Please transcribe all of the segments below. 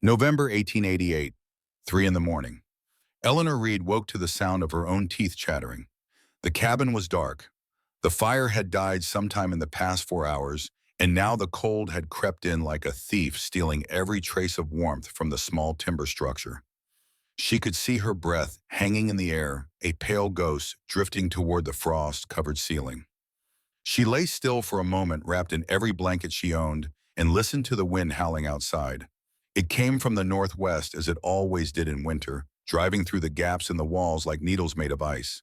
November 1888, 3 in the morning. Eleanor Reed woke to the sound of her own teeth chattering. The cabin was dark. The fire had died sometime in the past 4 hours, and now the cold had crept in like a thief, stealing every trace of warmth from the small timber structure. She could see her breath hanging in the air, a pale ghost drifting toward the frost-covered ceiling. She lay still for a moment, wrapped in every blanket she owned, and listened to the wind howling outside. It came from the northwest, as it always did in winter, driving through the gaps in the walls like needles made of ice.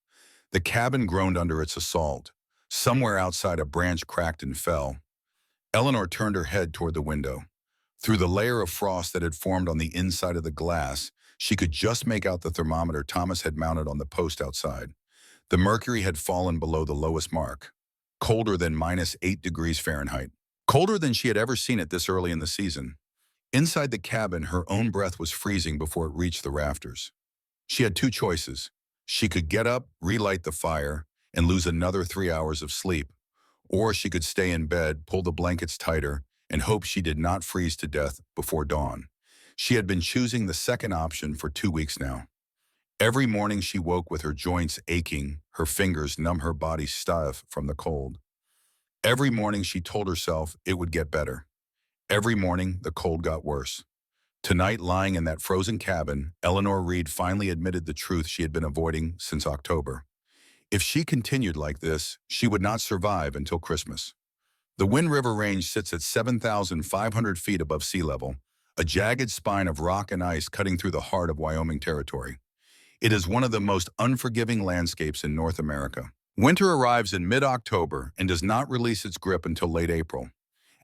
The cabin groaned under its assault. Somewhere outside, a branch cracked and fell. Eleanor turned her head toward the window. Through the layer of frost that had formed on the inside of the glass, she could just make out the thermometer Thomas had mounted on the post outside. The mercury had fallen below the lowest mark, colder than -8 degrees Fahrenheit, colder than she had ever seen it this early in the season. Inside the cabin, her own breath was freezing before it reached the rafters. She had two choices. She could get up, relight the fire, and lose another 3 hours of sleep, or she could stay in bed, pull the blankets tighter, and hope she did not freeze to death before dawn. She had been choosing the second option for 2 weeks now. Every morning she woke with her joints aching, her fingers numb, her body stiff from the cold. Every morning she told herself it would get better. Every morning the cold got worse. Tonight, lying in that frozen cabin, Eleanor Reed finally admitted the truth she had been avoiding since October. If she continued like this, she would not survive until Christmas. The Wind River Range sits at 7,500 feet above sea level, a jagged spine of rock and ice cutting through the heart of Wyoming territory. It is one of the most unforgiving landscapes in North America. Winter arrives in mid-October and does not release its grip until late April.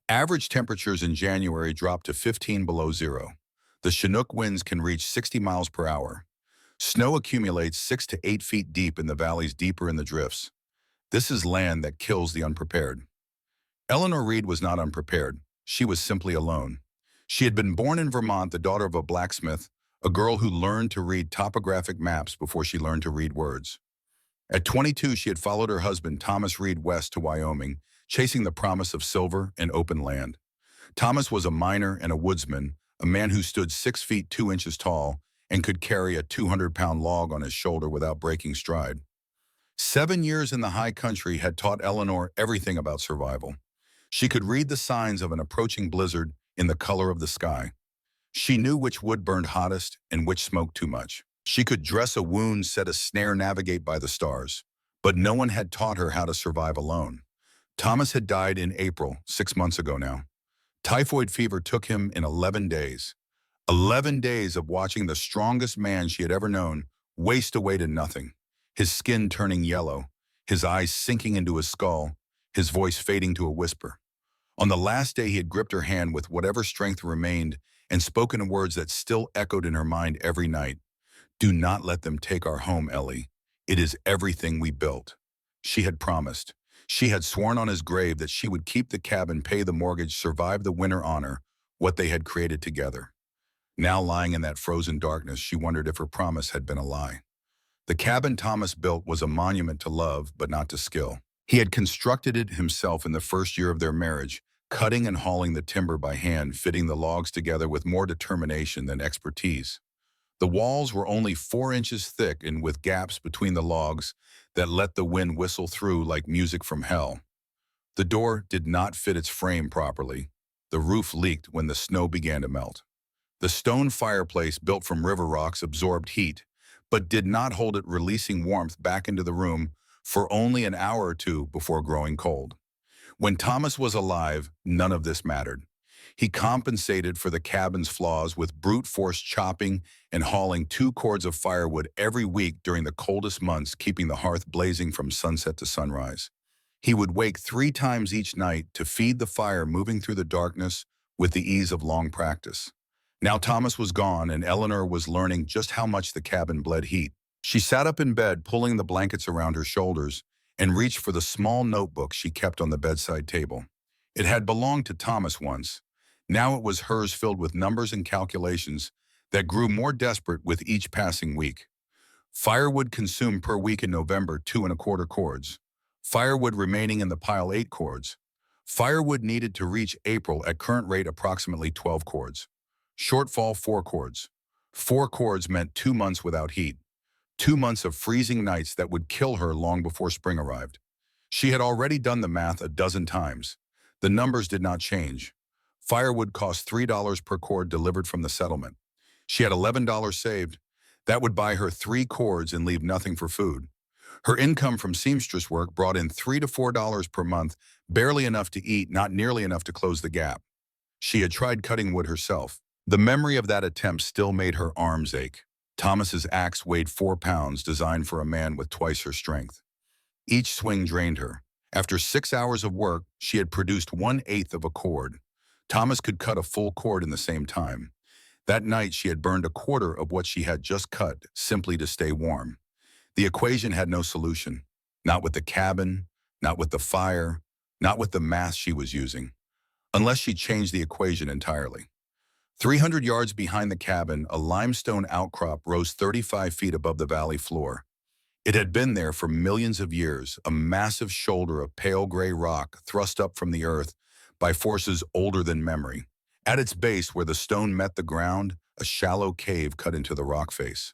Average temperatures in January drop to 15 below zero. The Chinook winds can reach 60 miles per hour. Snow accumulates 6 to 8 feet deep in the valleys deeper in the drifts. This is land that kills the unprepared. Eleanor Reed was not unprepared. She was simply alone. She had been born in Vermont, the daughter of a blacksmith, a girl who learned to read topographic maps before she learned to read words. At 22, she had followed her husband, Thomas Reed, west to Wyoming, chasing the promise of silver and open land. Thomas was a miner and a woodsman, a man who stood 6 feet 2 inches tall and could carry a 200-pound log on his shoulder without breaking stride. 7 years in the high country had taught Eleanor everything about survival. She could read the signs of an approaching blizzard in the color of the sky. She knew which wood burned hottest and which smoked too much. She could dress a wound, set a snare, navigate by the stars. But no one had taught her how to survive alone. Thomas had died in April, 6 months ago now. Typhoid fever took him in 11 days. 11 days of watching the strongest man she had ever known waste away to nothing. His skin turning yellow, his eyes sinking into his skull, his voice fading to a whisper. On the last day, he had gripped her hand with whatever strength remained and spoken words that still echoed in her mind every night. "Do not let them take our home, Ellie. It is everything we built." She had promised. She had sworn on his grave that she would keep the cabin, pay the mortgage, survive the winter, honor what they had created together. Now, lying in that frozen darkness, she wondered if her promise had been a lie. The cabin Thomas built was a monument to love, but not to skill. He had constructed it himself in the first year of their marriage, cutting and hauling the timber by hand, fitting the logs together with more determination than expertise. The walls were only 4 inches thick and with gaps between the logs that let the wind whistle through like music from hell. The door did not fit its frame properly. The roof leaked when the snow began to melt. The stone fireplace built from river rocks absorbed heat, but did not hold it, releasing warmth back into the room for only an hour or two before growing cold. When Thomas was alive, none of this mattered. He compensated for the cabin's flaws with brute force chopping and hauling 2 cords of firewood every week during the coldest months, keeping the hearth blazing from sunset to sunrise. He would wake 3 times each night to feed the fire, moving through the darkness with the ease of long practice. Now Thomas was gone, and Eleanor was learning just how much the cabin bled heat. She sat up in bed, pulling the blankets around her shoulders, and reached for the small notebook she kept on the bedside table. It had belonged to Thomas once. Now it was hers, filled with numbers and calculations that grew more desperate with each passing week. Firewood consumed per week in November, 2¼ cords. Firewood remaining in the pile, 8 cords. Firewood needed to reach April at current rate, approximately 12 cords. Shortfall 4 cords. 4 cords meant 2 months without heat. 2 months of freezing nights that would kill her long before spring arrived. She had already done the math a dozen times. The numbers did not change. Firewood cost $3 per cord delivered from the settlement. She had $11 saved. That would buy her 3 cords and leave nothing for food. Her income from seamstress work brought in $3 to $4 per month, barely enough to eat, not nearly enough to close the gap. She had tried cutting wood herself. The memory of that attempt still made her arms ache. Thomas's axe weighed 4 pounds, designed for a man with twice her strength. Each swing drained her. After 6 hours of work, she had produced 1/8 of a cord. Thomas could cut a full cord in the same time. That night, she had burned a quarter of what she had just cut, simply to stay warm. The equation had no solution. Not with the cabin, not with the fire, not with the math she was using. Unless she changed the equation entirely. 300 yards behind the cabin, a limestone outcrop rose 35 feet above the valley floor. It had been there for millions of years, a massive shoulder of pale gray rock thrust up from the earth by forces older than memory. At its base, where the stone met the ground, a shallow cave cut into the rock face.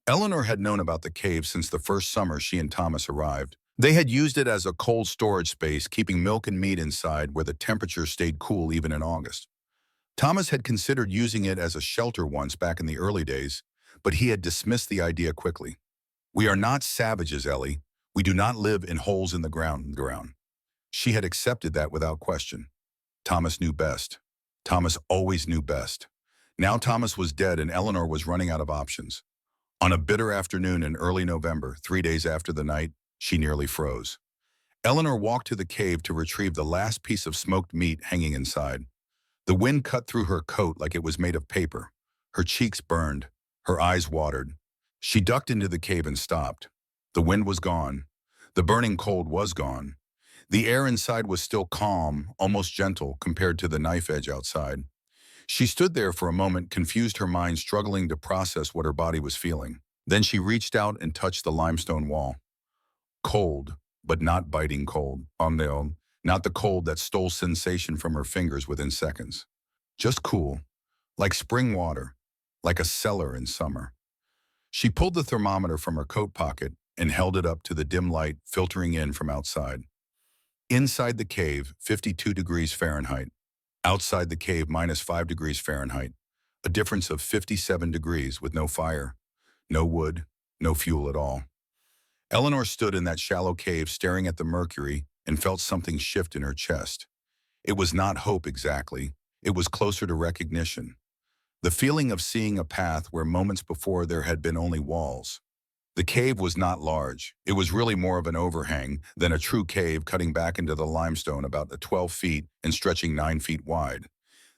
Eleanor had known about the cave since the first summer she and Thomas arrived. They had used it as a cold storage space, keeping milk and meat inside where the temperature stayed cool even in August. Thomas had considered using it as a shelter once back in the early days, but he had dismissed the idea quickly. "We are not savages, Ellie. We do not live in holes in the ground." She had accepted that without question. Thomas knew best. Thomas always knew best. Now Thomas was dead and Eleanor was running out of options. On a bitter afternoon in early November, 3 days after the night, she nearly froze. Eleanor walked to the cave to retrieve the last piece of smoked meat hanging inside. The wind cut through her coat like it was made of paper. Her cheeks burned. Her eyes watered. She ducked into the cave and stopped. The wind was gone. The burning cold was gone. The air inside was still calm, almost gentle compared to the knife edge outside. She stood there for a moment, confused, her mind struggling to process what her body was feeling. Then she reached out and touched the limestone wall. Cold, but not biting cold. Not the cold that stole sensation from her fingers within seconds. Just cool, like spring water, like a cellar in summer. She pulled the thermometer from her coat pocket and held it up to the dim light filtering in from outside. Inside the cave, 52 degrees Fahrenheit. Outside the cave, -5 degrees Fahrenheit. A difference of 57 degrees with no fire, no wood, no fuel at all. Eleanor stood in that shallow cave staring at the mercury and felt something shift in her chest. It was not hope exactly. It was closer to recognition. The feeling of seeing a path where moments before there had been only walls. The cave was not large. It was really more of an overhang than a true cave, cutting back into the limestone about 12 feet and stretching 9 feet wide.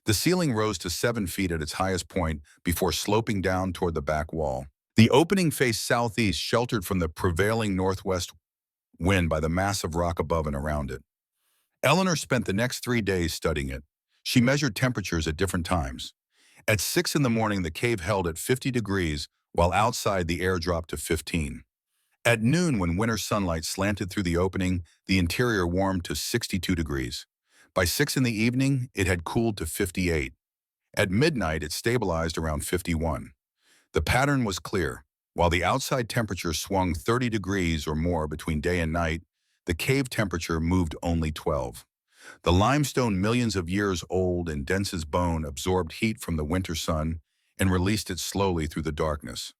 The ceiling rose to 7 feet at its highest point before sloping down toward the back wall. The opening faced southeast, sheltered from the prevailing northwest wind by the massive rock above and around it. Eleanor spent the next 3 days studying it. She measured temperatures at different times. At 6 in the morning, the cave held at 50 degrees, while outside the air dropped to 15. At noon, when winter sunlight slanted through the opening, the interior warmed to 62 degrees. By 6 in the evening, it had cooled to 58. At midnight, it stabilized around 51. The pattern was clear. While the outside temperature swung 30 degrees or more between day and night, the cave temperature moved only 12. The limestone, millions of years old and dense as bone, absorbed heat from the winter sun and released it slowly through the darkness.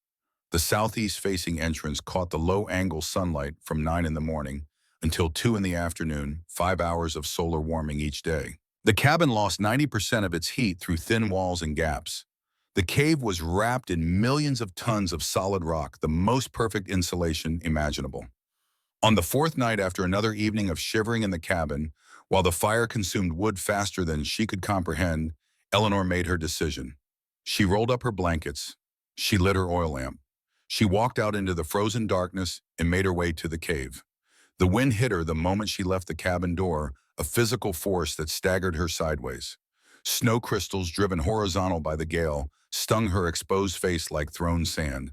The southeast-facing entrance caught the low-angle sunlight from 9 in the morning until 2 in the afternoon, 5 hours of solar warming each day. The cabin lost 90% of its heat through thin walls and gaps. The cave was wrapped in millions of tons of solid rock, the most perfect insulation imaginable. On the 4th night, after another evening of shivering in the cabin, while the fire consumed wood faster than she could comprehend, Eleanor made her decision. She rolled up her blankets. She lit her oil lamp. She walked out into the frozen darkness and made her way to the cave. The wind hit her the moment she left the cabin door, a physical force that staggered her sideways. Snow crystals, driven horizontal by the gale, stung her exposed face like thrown sand.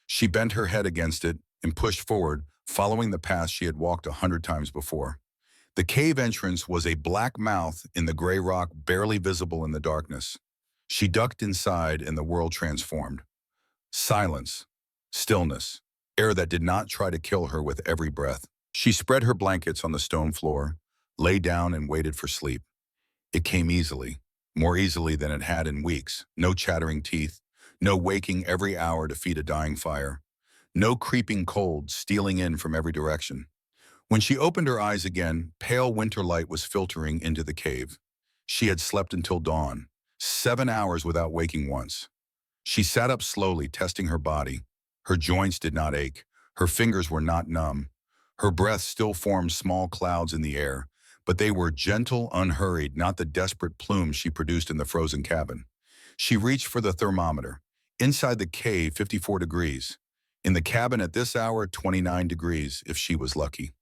She bent her head against it and pushed forward, following the path she had walked 100 times before. The cave entrance was a black mouth in the gray rock, barely visible in the darkness. She ducked inside and the world transformed. Silence, stillness, air that did not try to kill her with every breath. She spread her blankets on the stone floor, lay down and waited for sleep. It came easily, more easily than it had in weeks. No chattering teeth, no waking every hour to feed a dying fire, no creeping cold stealing in from every direction. When she opened her eyes again, pale winter light was filtering into the cave. She had slept until dawn, 7 hours without waking once. She sat up slowly, testing her body. Her joints did not ache. Her fingers were not numb. Her breath still formed small clouds in the air, but they were gentle, unhurried, not the desperate plumes she produced in the frozen cabin. She reached for the thermometer. Inside the cave, 54 degrees. In the cabin at this hour, 29 degrees, if she was lucky.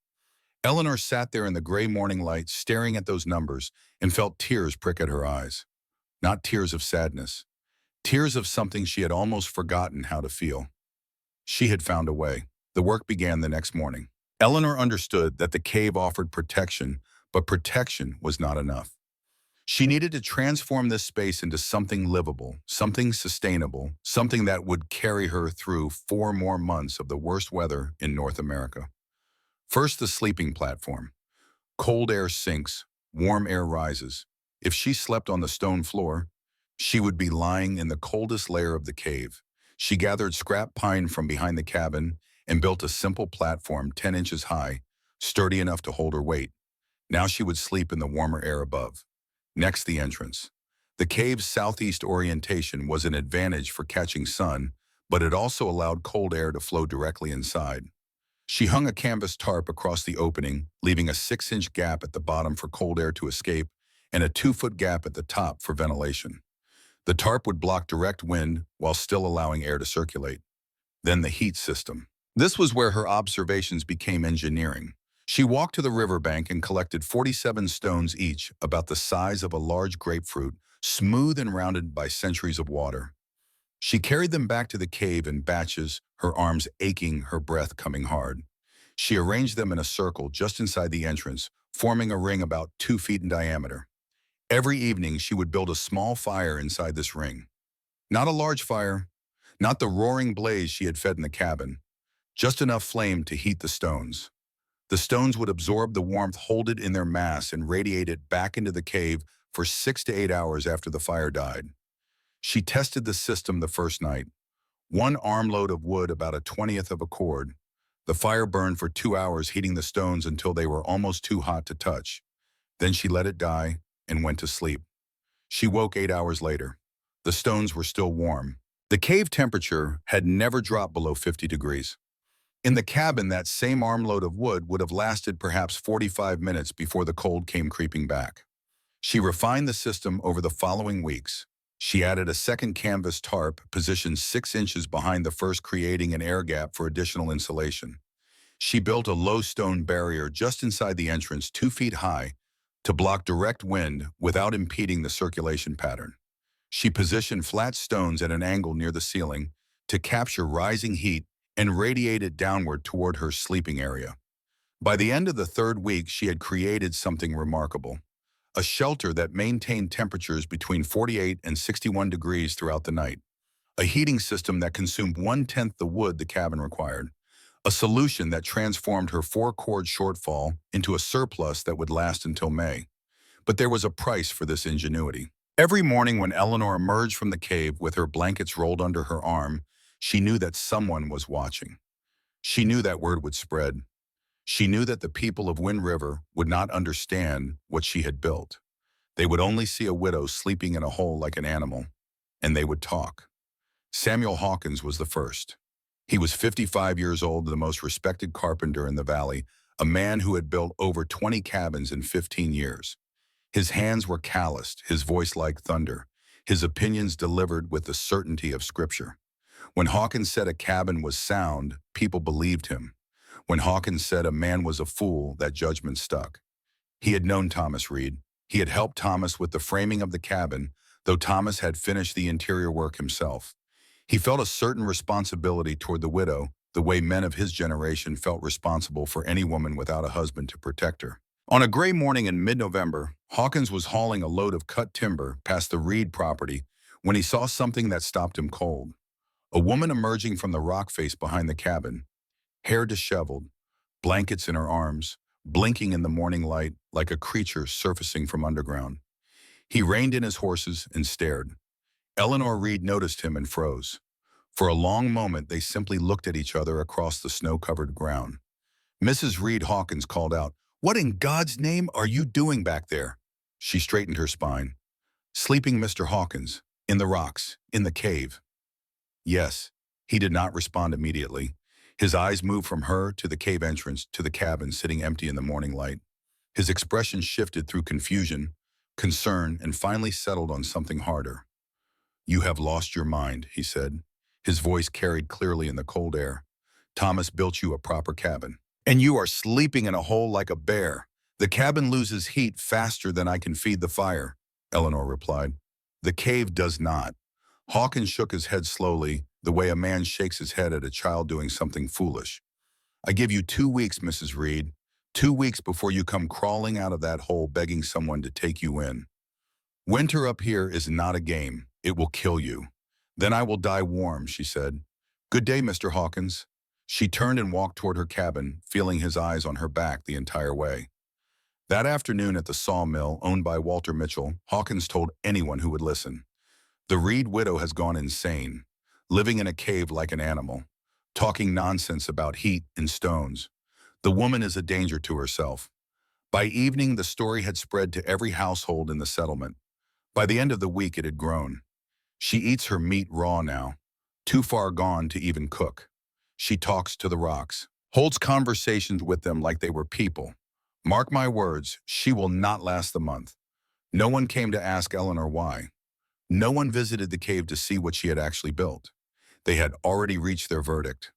Eleanor sat there in the gray morning light, staring at those numbers, and felt tears prick at her eyes. Not tears of sadness. Tears of something she had almost forgotten how to feel. She had found a way. The work began the next morning. Eleanor understood that the cave offered protection, but protection was not enough. She needed to transform this space into something livable, something sustainable, something that would carry her through 4 more months of the worst weather in North America. First, the sleeping platform. Cold air sinks, warm air rises. If she slept on the stone floor, she would be lying in the coldest layer of the cave. She gathered scrap pine from behind the cabin and built a simple platform 10 inches high, sturdy enough to hold her weight. Now she would sleep in the warmer air above. Next, the entrance. The cave's southeast orientation was an advantage for catching sun, but it also allowed cold air to flow directly inside. She hung a canvas tarp across the opening, leaving a 6-inch gap at the bottom for cold air to escape and a 2-foot gap at the top for ventilation. The tarp would block direct wind while still allowing air to circulate. Then the heat system. This was where her observations became engineering. She walked to the riverbank and collected 47 stones each, about the size of a large grapefruit, smooth and rounded by centuries of water. She carried them back to the cave in batches, her arms aching, her breath coming hard. She arranged them in a circle just inside the entrance, forming a ring about 2 feet in diameter. Every evening, she would build a small fire inside this ring. Not a large fire, not the roaring blaze she had fed in the cabin, just enough flame to heat the stones. The stones would absorb the warmth, hold it in their mass, and radiate it back into the cave for 6 to 8 hours after the fire died. She tested the system the first night. 1 armload of wood, about a 20th of a cord. The fire burned for 2 hours, heating the stones until they were almost too hot to touch. Then she let it die and went to sleep. She woke 8 hours later. The stones were still warm. The cave temperature had never dropped below 50 degrees. In the cabin, that same armload of wood would have lasted perhaps 45 minutes before the cold came creeping back. She refined the system over the following weeks. She added a second canvas tarp, positioned 6 inches behind the first, creating an air gap for additional insulation. She built a low stone barrier just inside the entrance, 2 feet high, to block direct wind without impeding the circulation pattern. She positioned flat stones at an angle near the ceiling to capture rising heat and radiate it downward toward her sleeping area. By the end of the 3rd week, she had created something remarkable. A shelter that maintained temperatures between 48 and 61 degrees throughout the night. A heating system that consumed 1/10 the wood the cabin required. A solution that transformed her 4-cord shortfall into a surplus that would last until May. But there was a price for this ingenuity. Every morning when Eleanor emerged from the cave with her blankets rolled under her arm, she knew that someone was watching. She knew that word would spread. She knew that the people of Wind River would not understand what she had built. They would only see a widow sleeping in a hole like an animal, and they would talk. Samuel Hawkins was the first. He was 55 years old, the most respected carpenter in the valley, a man who had built over 20 cabins in 15 years. His hands were calloused, his voice like thunder, his opinions delivered with the certainty of Scripture. When Hawkins said a cabin was sound, people believed him. When Hawkins said a man was a fool, that judgment stuck. He had known Thomas Reed. He had helped Thomas with the framing of the cabin, though Thomas had finished the interior work himself. He felt a certain responsibility toward the widow, the way men of his generation felt responsible for any woman without a husband to protect her. On a gray morning in mid-November, Hawkins was hauling a load of cut timber past the Reed property when he saw something that stopped him cold. A woman emerging from the rock face behind the cabin, hair disheveled, blankets in her arms, blinking in the morning light like a creature surfacing from underground. He reined in his horses and stared. Eleanor Reed noticed him and froze. For a long moment, they simply looked at each other across the snow-covered ground. Mrs. Reed Hawkins called out, "What in God's name are you doing back there?" She straightened her spine. "Sleeping, Mr. Hawkins. In the rocks. In the cave." "Yes." He did not respond immediately. His eyes moved from her to the cave entrance to the cabin sitting empty in the morning light. His expression shifted through confusion, concern, and finally settled on something harder. "You have lost your mind," he said. His voice carried clearly in the cold air. "Thomas built you a proper cabin, and you are sleeping in a hole like a bear. The cabin loses heat faster than I can feed the fire," Eleanor replied. "The cave does not." Hawkins shook his head slowly, the way a man shakes his head at a child doing something foolish. "I give you 2 weeks, Mrs. Reed. 2 weeks before you come crawling out of that hole begging someone to take you in. Winter up here is not a game. It will kill you. Then I will die warm," she said. "Good day, Mr. Hawkins." She turned and walked toward her cabin, feeling his eyes on her back the entire way. That afternoon at the sawmill owned by Walter Mitchell, Hawkins told anyone who would listen. "The Reed widow has gone insane, living in a cave like an animal, talking nonsense about heat and stones. The woman is a danger to herself." By evening, the story had spread to every household in the settlement. By the end of the week, it had grown. "She eats her meat raw now, too far gone to even cook. She talks to the rocks, holds conversations with them like they were people. Mark my words, she will not last the month." No one came to ask Eleanor why. No one visited the cave to see what she had actually built. They had already reached their verdict.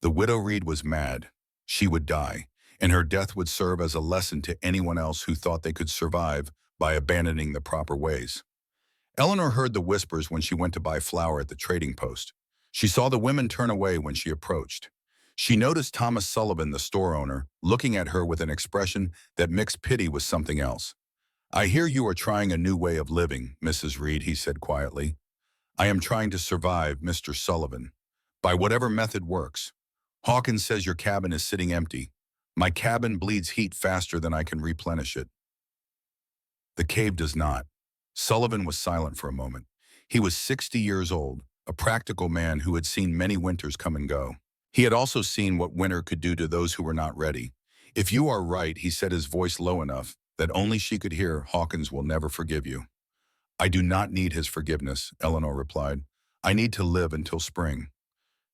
The widow Reed was mad. She would die, and her death would serve as a lesson to anyone else who thought they could survive by abandoning the proper ways. Eleanor heard the whispers when she went to buy flour at the trading post. She saw the women turn away when she approached. She noticed Thomas Sullivan, the store owner, looking at her with an expression that mixed pity with something else. "I hear you are trying a new way of living, Mrs. Reed," he said quietly. "I am trying to survive, Mr. Sullivan, by whatever method works. Hawkins says your cabin is sitting empty. My cabin bleeds heat faster than I can replenish it. The cave does not." Sullivan was silent for a moment. He was 60 years old, a practical man who had seen many winters come and go. He had also seen what winter could do to those who were not ready. "If you are right," he said, his voice low enough that only she could hear, "Hawkins will never forgive you." "I do not need his forgiveness," Eleanor replied. "I need to live until spring."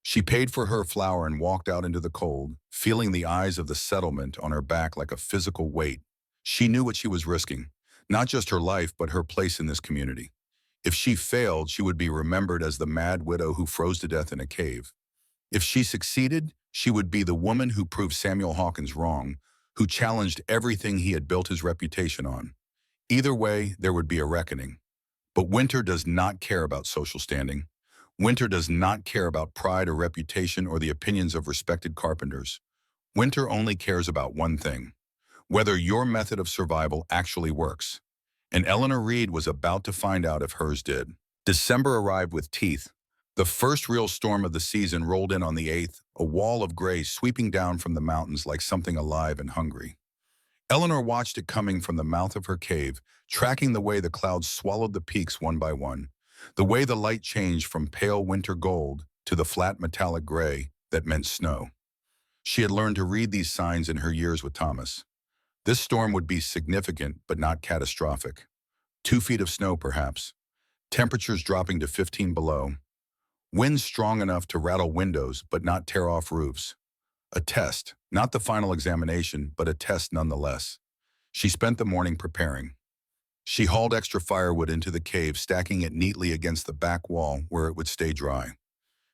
She paid for her flour and walked out into the cold, feeling the eyes of the settlement on her back like a physical weight. She knew what she was risking, not just her life, but her place in this community. If she failed, she would be remembered as the mad widow who froze to death in a cave. If she succeeded, she would be the woman who proved Samuel Hawkins wrong, who challenged everything he had built his reputation on. Either way, there would be a reckoning. But winter does not care about social standing. Winter does not care about pride or reputation or the opinions of respected carpenters. Winter only cares about one thing: whether your method of survival actually works. And Eleanor Reed was about to find out if hers did. December arrived with teeth. The first real storm of the season rolled in on the 8th, a wall of gray sweeping down from the mountains like something alive and hungry. Eleanor watched it coming from the mouth of her cave, tracking the way the clouds swallowed the peaks one by one, the way the light changed from pale winter gold to the flat metallic gray that meant snow. She had learned to read these signs in her years with Thomas. This storm would be significant but not catastrophic. 2 feet of snow, perhaps. Temperatures dropping to 15 below. Winds strong enough to rattle windows but not tear off roofs. A test, not the final examination, but a test nonetheless. She spent the morning preparing. She hauled extra firewood into the cave, stacking it neatly against the back wall where it would stay dry.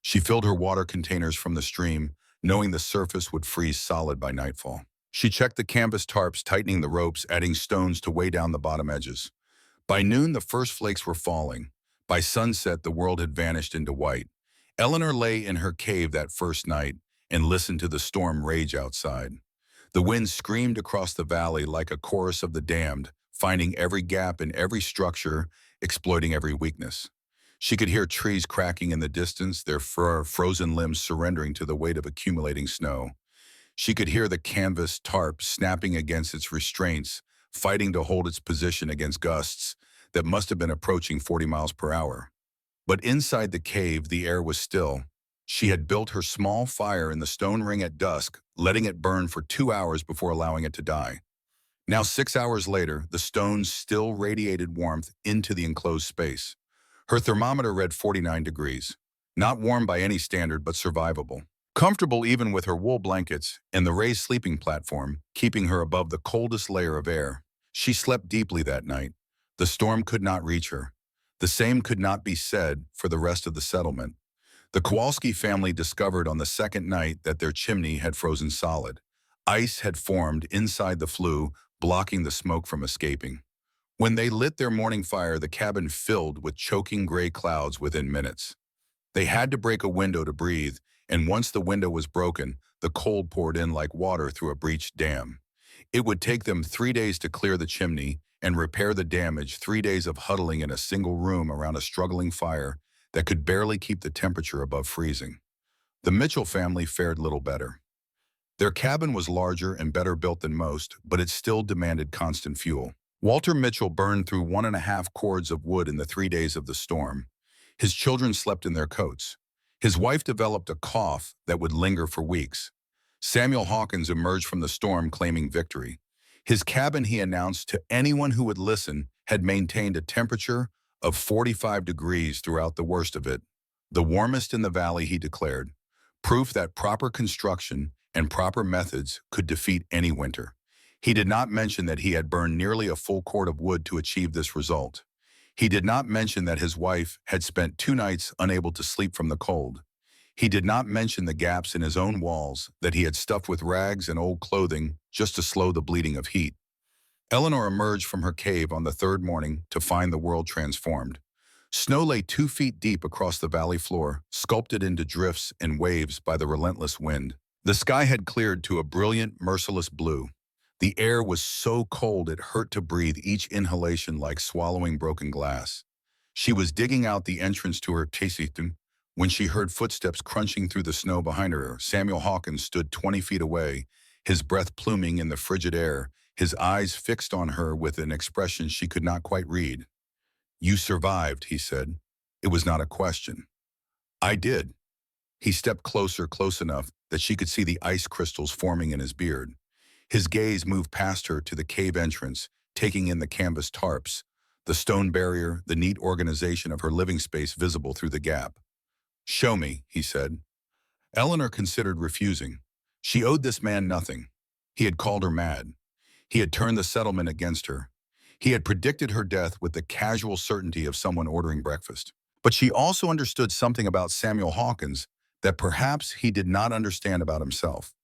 She filled her water containers from the stream, knowing the surface would freeze solid by nightfall. She checked the canvas tarps, tightening the ropes, adding stones to weigh down the bottom edges. By noon, the first flakes were falling. By sunset, the world had vanished into white. Eleanor lay in her cave that first night and listened to the storm rage outside. The wind screamed across the valley like a chorus of the damned, finding every gap in every structure, exploiting every weakness. She could hear trees cracking in the distance, their frozen limbs surrendering to the weight of accumulating snow. She could hear the canvas tarp snapping against its restraints, fighting to hold its position against gusts that must have been approaching 40 miles per hour. But inside the cave, the air was still. She had built her small fire in the stone ring at dusk, letting it burn for 2 hours before allowing it to die. Now, 6 hours later, the stones still radiated warmth into the enclosed space. Her thermometer read 49 degrees. Not warm by any standard, but survivable. Comfortable even with her wool blankets and the raised sleeping platform, keeping her above the coldest layer of air. She slept deeply that night. The storm could not reach her. The same could not be said for the rest of the settlement. The Kowalski family discovered on the second night that their chimney had frozen solid. Ice had formed inside the flue, blocking the smoke from escaping. When they lit their morning fire, the cabin filled with choking gray clouds within minutes. They had to break a window to breathe, and once the window was broken, the cold poured in like water through a breached dam. It would take them 3 days to clear the chimney and repair the damage, 3 days of huddling in a single room around a struggling fire that could barely keep the temperature above freezing. The Mitchell family fared little better. Their cabin was larger and better built than most, but it still demanded constant fuel. Walter Mitchell burned through 1.5 cords of wood in the 3 days of the storm. His children slept in their coats. His wife developed a cough that would linger for weeks. Samuel Hawkins emerged from the storm claiming victory. His cabin, he announced to anyone who would listen, had maintained a temperature of 45 degrees throughout the worst of it. The warmest in the valley, he declared. Proof that proper construction and proper methods could defeat any winter. He did not mention that he had burned nearly a full cord of wood to achieve this result. He did not mention that his wife had spent 2 nights unable to sleep from the cold. He did not mention the gaps in his own walls that he had stuffed with rags and old clothing just to slow the bleeding of heat. Eleanor emerged from her cave on the third morning to find the world transformed. Snow lay 2 feet deep across the valley floor, sculpted into drifts and waves by the relentless wind. The sky had cleared to a brilliant, merciless blue. The air was so cold it hurt to breathe, each inhalation like swallowing broken glass. She was digging out the entrance to her tesitum when she heard footsteps crunching through the snow behind her. Samuel Hawkins stood 20 feet away, his breath pluming in the frigid air, his eyes fixed on her with an expression she could not quite read. "You survived," he said. It was not a question. "I did." He stepped closer, close enough that she could see the ice crystals forming in his beard. His gaze moved past her to the cave entrance, taking in the canvas tarps, the stone barrier, the neat organization of her living space visible through the gap. "Show me," he said. Eleanor considered refusing. She owed this man nothing. He had called her mad. He had turned the settlement against her. He had predicted her death with the casual certainty of someone ordering breakfast. But she also understood something about Samuel Hawkins that perhaps he did not understand about himself.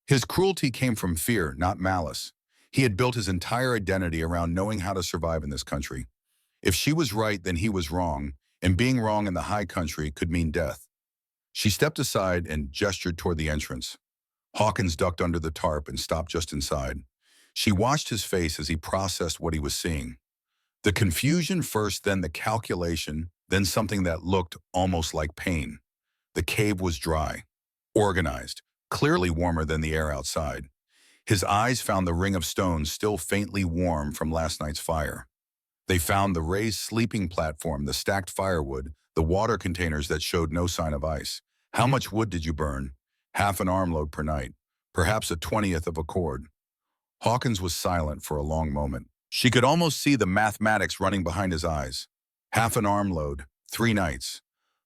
His cruelty came from fear, not malice. He had built his entire identity around knowing how to survive in this country. If she was right, then he was wrong, and being wrong in the high country could mean death. She stepped aside and gestured toward the entrance. Hawkins ducked under the tarp and stopped just inside. She watched his face as he processed what he was seeing. The confusion first, then the calculation, then something that looked almost like pain. The cave was dry, organized, clearly warmer than the air outside. His eyes found the ring of stones still faintly warm from last night's fire. They found the raised sleeping platform, the stacked firewood, the water containers that showed no sign of ice. "How much wood did you burn?" "Half an armload per night, perhaps a 20th of a cord." Hawkins was silent for a long moment. She could almost see the mathematics running behind his eyes. Half an armload, 3 nights.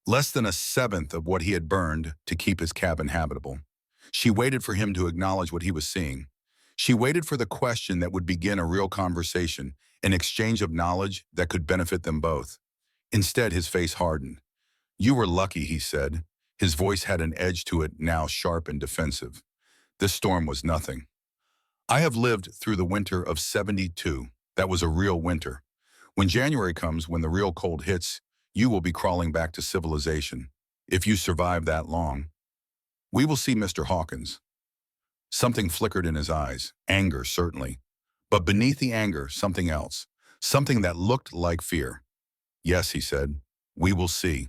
Less than a 1/7 of what he had burned to keep his cabin habitable. She waited for him to acknowledge what he was seeing. She waited for the question that would begin a real conversation, an exchange of knowledge that could benefit them both. Instead, his face hardened. "You were lucky," he said. His voice had an edge to it, now sharp and defensive. "This storm was nothing. I have lived through the winter of '72. That was a real winter. When January comes, when the real cold hits, you will be crawling back to civilization. If you survive that long. We will see, Mr. Hawkins." Something flickered in his eyes, anger certainly. But beneath the anger, something else, something that looked like fear. "Yes," he said. We will see.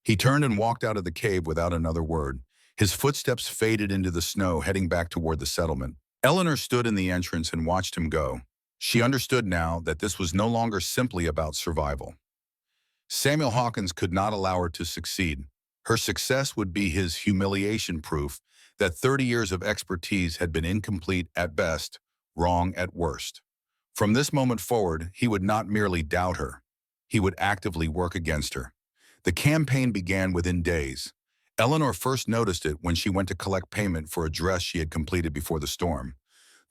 He turned and walked out of the cave without another word. His footsteps faded into the snow, heading back toward the settlement. Eleanor stood in the entrance and watched him go. She understood now that this was no longer simply about survival. Samuel Hawkins could not allow her to succeed. Her success would be his humiliation proof that 30 years of expertise had been incomplete at best, wrong at worst. From this moment forward, he would not merely doubt her. He would actively work against her. The campaign began within days. Eleanor first noticed it when she went to collect payment for a dress she had completed before the storm.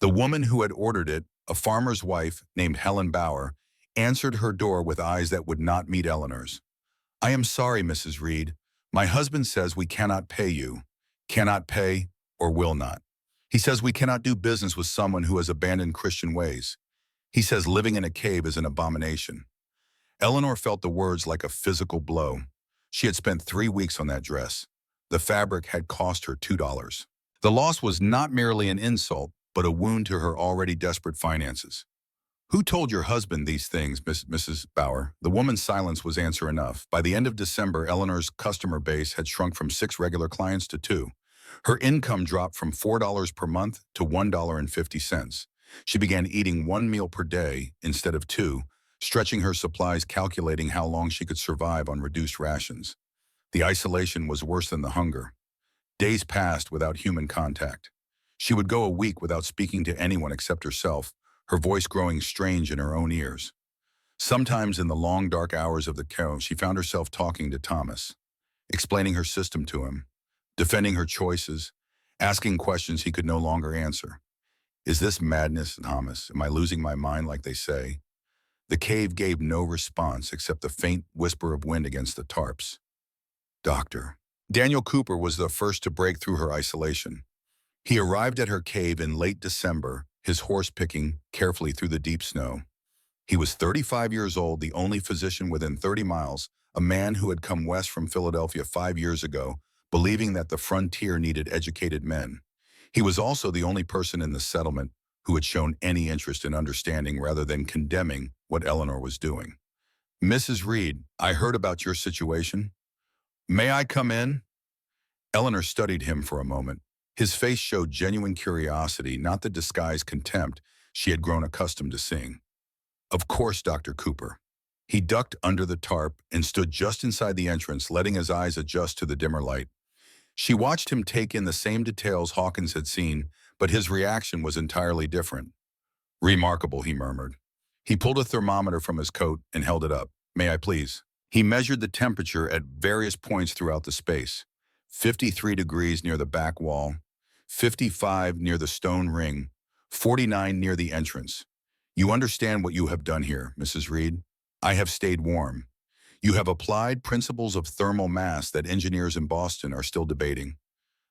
The woman who had ordered it, a farmer's wife named Helen Bauer, answered her door with eyes that would not meet Eleanor's. "I am sorry, Mrs. Reed. My husband says we cannot pay you. Cannot pay or will not. He says we cannot do business with someone who has abandoned Christian ways. He says living in a cave is an abomination." Eleanor felt the words like a physical blow. She had spent 3 weeks on that dress. The fabric had cost her $2. The loss was not merely an insult, but a wound to her already desperate finances. "Who told your husband these things, Mrs. Bauer?" The woman's silence was answer enough. By the end of December, Eleanor's customer base had shrunk from 6 regular clients to 2. Her income dropped from $4 per month to $1.50. She began eating 1 meal per day instead of 2, stretching her supplies, calculating how long she could survive on reduced rations. The isolation was worse than the hunger. Days passed without human contact. She would go a week without speaking to anyone except herself, her voice growing strange in her own ears. Sometimes in the long, dark hours of the cave, she found herself talking to Thomas, explaining her system to him, defending her choices, asking questions he could no longer answer. "Is this madness, Thomas? Am I losing my mind like they say?" The cave gave no response except the faint whisper of wind against the tarps. "Doctor." Daniel Cooper was the first to break through her isolation. He arrived at her cave in late December, his horse picking carefully through the deep snow. He was 35 years old, the only physician within 30 miles, a man who had come west from Philadelphia 5 years ago, believing that the frontier needed educated men. He was also the only person in the settlement who had shown any interest in understanding rather than condemning what Eleanor was doing. "Mrs. Reed, I heard about your situation. May I come in?" Eleanor studied him for a moment. His face showed genuine curiosity, not the disguised contempt she had grown accustomed to seeing. "Of course, Dr. Cooper." He ducked under the tarp and stood just inside the entrance, letting his eyes adjust to the dimmer light. She watched him take in the same details Hawkins had seen, but his reaction was entirely different. "Remarkable," he murmured. He pulled a thermometer from his coat and held it up. "May I please?" He measured the temperature at various points throughout the space. 53 degrees near the back wall, 55 near the stone ring, 49 near the entrance. "You understand what you have done here, Mrs. Reed? I have stayed warm. You have applied principles of thermal mass that engineers in Boston are still debating.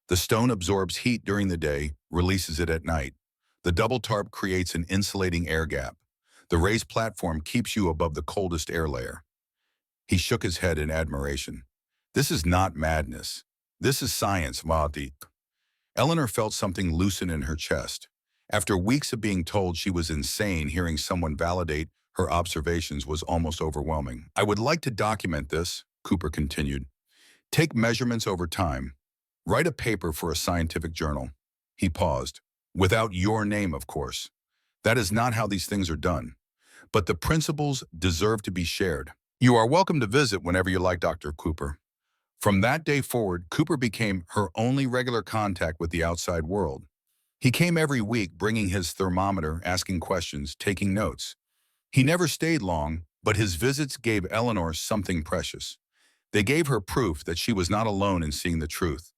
The stone absorbs heat during the day, releases it at night. The double tarp creates an insulating air gap. The raised platform keeps you above the coldest air layer." He shook his head in admiration. "This is not madness. This is science, Vadi." Eleanor felt something loosen in her chest. After weeks of being told she was insane, hearing someone validate her observations was almost overwhelming. "I would like to document this," Cooper continued. "Take measurements over time. Write a paper for a scientific journal." He paused. "Without your name, of course. That is not how these things are done. But the principles deserve to be shared. You are welcome to visit whenever you like, Dr. Cooper." From that day forward, Cooper became her only regular contact with the outside world. He came every week, bringing his thermometer, asking questions, taking notes. He never stayed long, but his visits gave Eleanor something precious. They gave her proof that she was not alone in seeing the truth.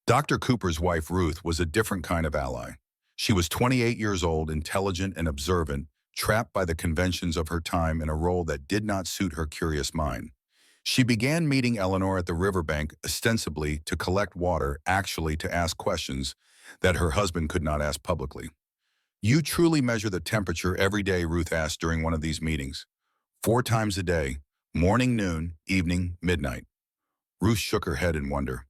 Dr. Cooper's wife, Ruth, was a different kind of ally. She was 28 years old, intelligent and observant, trapped by the conventions of her time in a role that did not suit her curious mind. She began meeting Eleanor at the riverbank, ostensibly to collect water, actually to ask questions that her husband could not ask publicly. "You truly measure the temperature every day?" Ruth asked during one of these meetings. "4 times a day, morning, noon, evening, midnight." Ruth shook her head in wonder.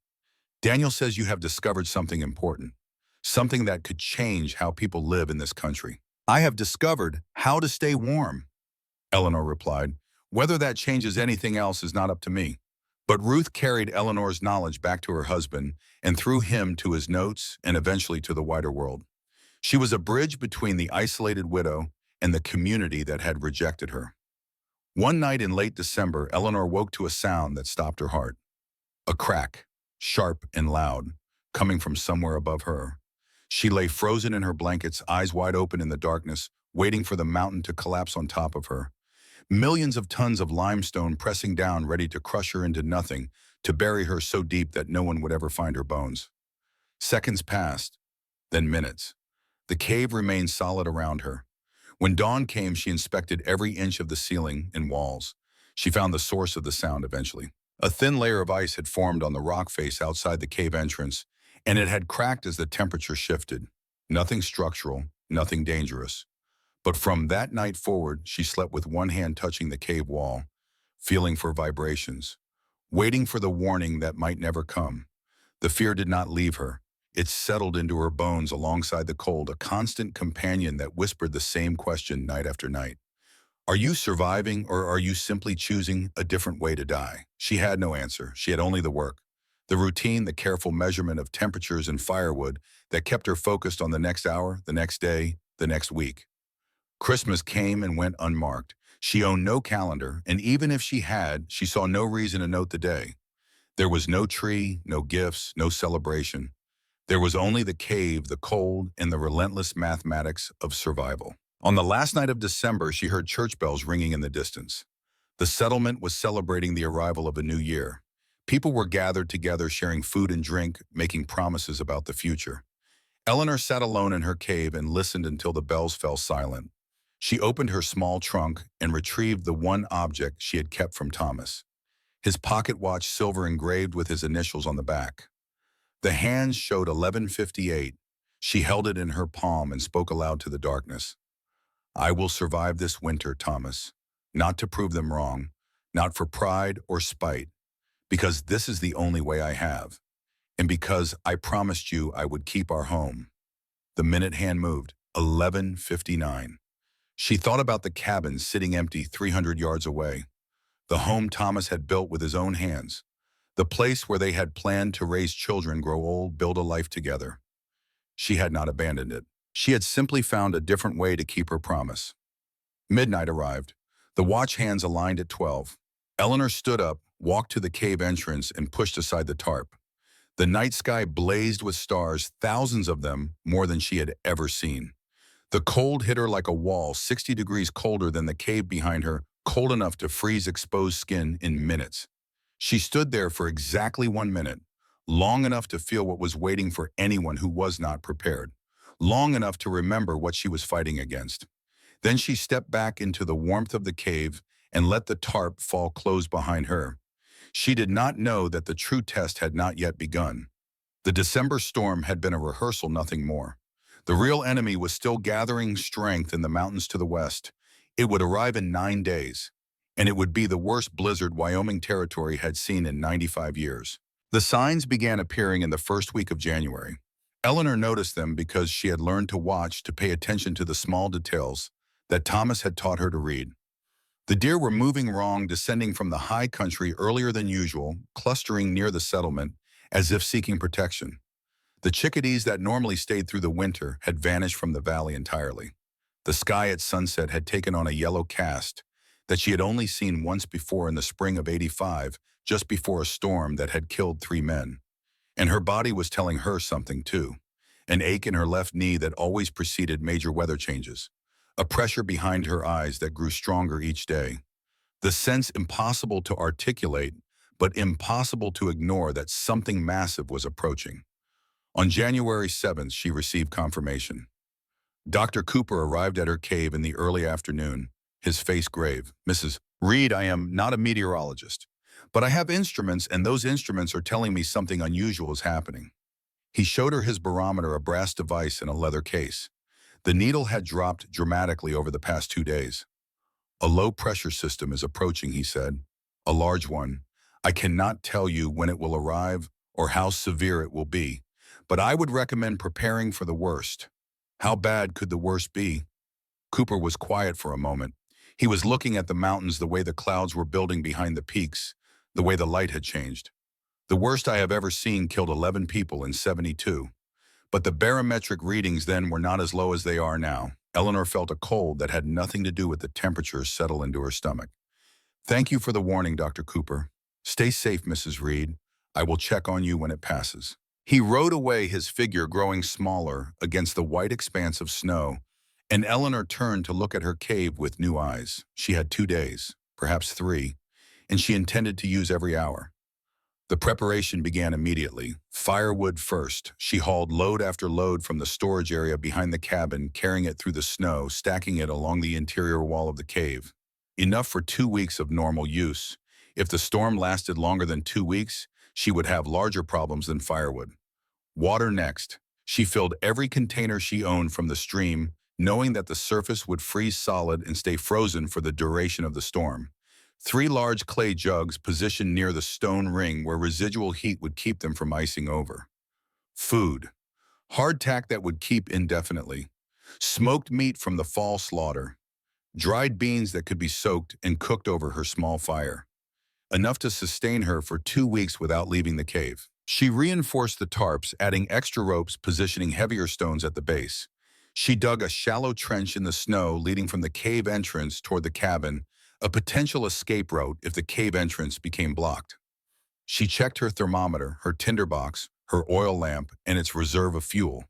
"Daniel says you have discovered something important, something that could change how people live in this country." "I have discovered how to stay warm," Eleanor replied. Whether that changes anything else is not up to me. But Ruth carried Eleanor's knowledge back to her husband and through him to his notes and eventually to the wider world. She was a bridge between the isolated widow and the community that had rejected her. One night in late December, Eleanor woke to a sound that stopped her heart. A crack, sharp and loud, coming from somewhere above her. She lay frozen in her blankets, eyes wide open in the darkness, waiting for the mountain to collapse on top of her. Millions of tons of limestone pressing down, ready to crush her into nothing, to bury her so deep that no one would ever find her bones. Seconds passed, then minutes. The cave remained solid around her. When dawn came, she inspected every inch of the ceiling and walls. She found the source of the sound eventually. A thin layer of ice had formed on the rock face outside the cave entrance, and it had cracked as the temperature shifted. Nothing structural, nothing dangerous. But from that night forward, she slept with one hand touching the cave wall, feeling for vibrations, waiting for the warning that might never come. The fear did not leave her. It settled into her bones alongside the cold, a constant companion that whispered the same question night after night. Are you surviving, or are you simply choosing a different way to die? She had no answer. She had only the work. The routine, the careful measurement of temperatures and firewood that kept her focused on the next hour, the next day, the next week. Christmas came and went unmarked. She owned no calendar, and even if she had, she saw no reason to note the day. There was no tree, no gifts, no celebration. There was only the cave, the cold, and the relentless mathematics of survival. On the last night of December, she heard church bells ringing in the distance. The settlement was celebrating the arrival of a new year. People were gathered together, sharing food and drink, making promises about the future. Eleanor sat alone in her cave and listened until the bells fell silent. She opened her small trunk and retrieved the one object she had kept from Thomas. His pocket watch, silver engraved with his initials on the back. The hands showed 11:58. She held it in her palm and spoke aloud to the darkness. I will survive this winter, Thomas, not to prove them wrong, not for pride or spite, because this is the only way I have, and because I promised you I would keep our home. The minute hand moved, 11:59. She thought about the cabin sitting empty 300 yards away, the home Thomas had built with his own hands, the place where they had planned to raise children, grow old, build a life together. She had not abandoned it. She had simply found a different way to keep her promise. Midnight arrived. The watch hands aligned at 12. Eleanor stood up, walked to the cave entrance, and pushed aside the tarp. The night sky blazed with stars, thousands of them, more than she had ever seen. The cold hit her like a wall, 60 degrees colder than the cave behind her, cold enough to freeze exposed skin in minutes. She stood there for exactly 1 minute, long enough to feel what was waiting for anyone who was not prepared, long enough to remember what she was fighting against. Then she stepped back into the warmth of the cave and let the tarp fall close behind her. She did not know that the true test had not yet begun. The December storm had been a rehearsal, nothing more. The real enemy was still gathering strength in the mountains to the west. It would arrive in 9 days, and it would be the worst blizzard Wyoming Territory had seen in 95 years. The signs began appearing in the first week of January. Eleanor noticed them because she had learned to watch, to pay attention to the small details that Thomas had taught her to read. The deer were moving wrong, descending from the high country earlier than usual, clustering near the settlement as if seeking protection. The chickadees that normally stayed through the winter had vanished from the valley entirely. The sky at sunset had taken on a yellow cast that she had only seen once before in the spring of '85, just before a storm that had killed 3 men. And her body was telling her something too. An ache in her left knee that always preceded major weather changes. A pressure behind her eyes that grew stronger each day. The sense impossible to articulate, but impossible to ignore, that something massive was approaching. On January 7th, she received confirmation. Dr. Cooper arrived at her cave in the early afternoon, his face grave. Mrs. Reed, I am not a meteorologist, but I have instruments, and those instruments are telling me something unusual is happening. He showed her his barometer, a brass device in a leather case. The needle had dropped dramatically over the past 2 days. A low-pressure system is approaching, he said. A large one. I cannot tell you when it will arrive or how severe it will be, but I would recommend preparing for the worst. How bad could the worst be? Cooper was quiet for a moment. He was looking at the mountains, the way the clouds were building behind the peaks, the way the light had changed. The worst I have ever seen killed 11 people in 72. But the barometric readings then were not as low as they are now. Eleanor felt a cold that had nothing to do with the temperature settle into her stomach. Thank you for the warning, Dr. Cooper. Stay safe, Mrs. Reed. I will check on you when it passes. He rode away, his figure growing smaller against the white expanse of snow, and Eleanor turned to look at her cave with new eyes. She had 2 days, perhaps 3, and she intended to use every hour. The preparation began immediately. Firewood first. She hauled load after load from the storage area behind the cabin, carrying it through the snow, stacking it along the interior wall of the cave. Enough for 2 weeks of normal use. If the storm lasted longer than 2 weeks, she would have larger problems than firewood. Water next. She filled every container she owned from the stream, knowing that the surface would freeze solid and stay frozen for the duration of the storm. 3 large clay jugs positioned near the stone ring where residual heat would keep them from icing over. Food. Hardtack that would keep indefinitely. Smoked meat from the fall slaughter. Dried beans that could be soaked and cooked over her small fire. Enough to sustain her for 2 weeks without leaving the cave. She reinforced the tarps, adding extra ropes, positioning heavier stones at the base. She dug a shallow trench in the snow leading from the cave entrance toward the cabin, a potential escape route if the cave entrance became blocked. She checked her thermometer, her tinderbox, her oil lamp, and its reserve of fuel.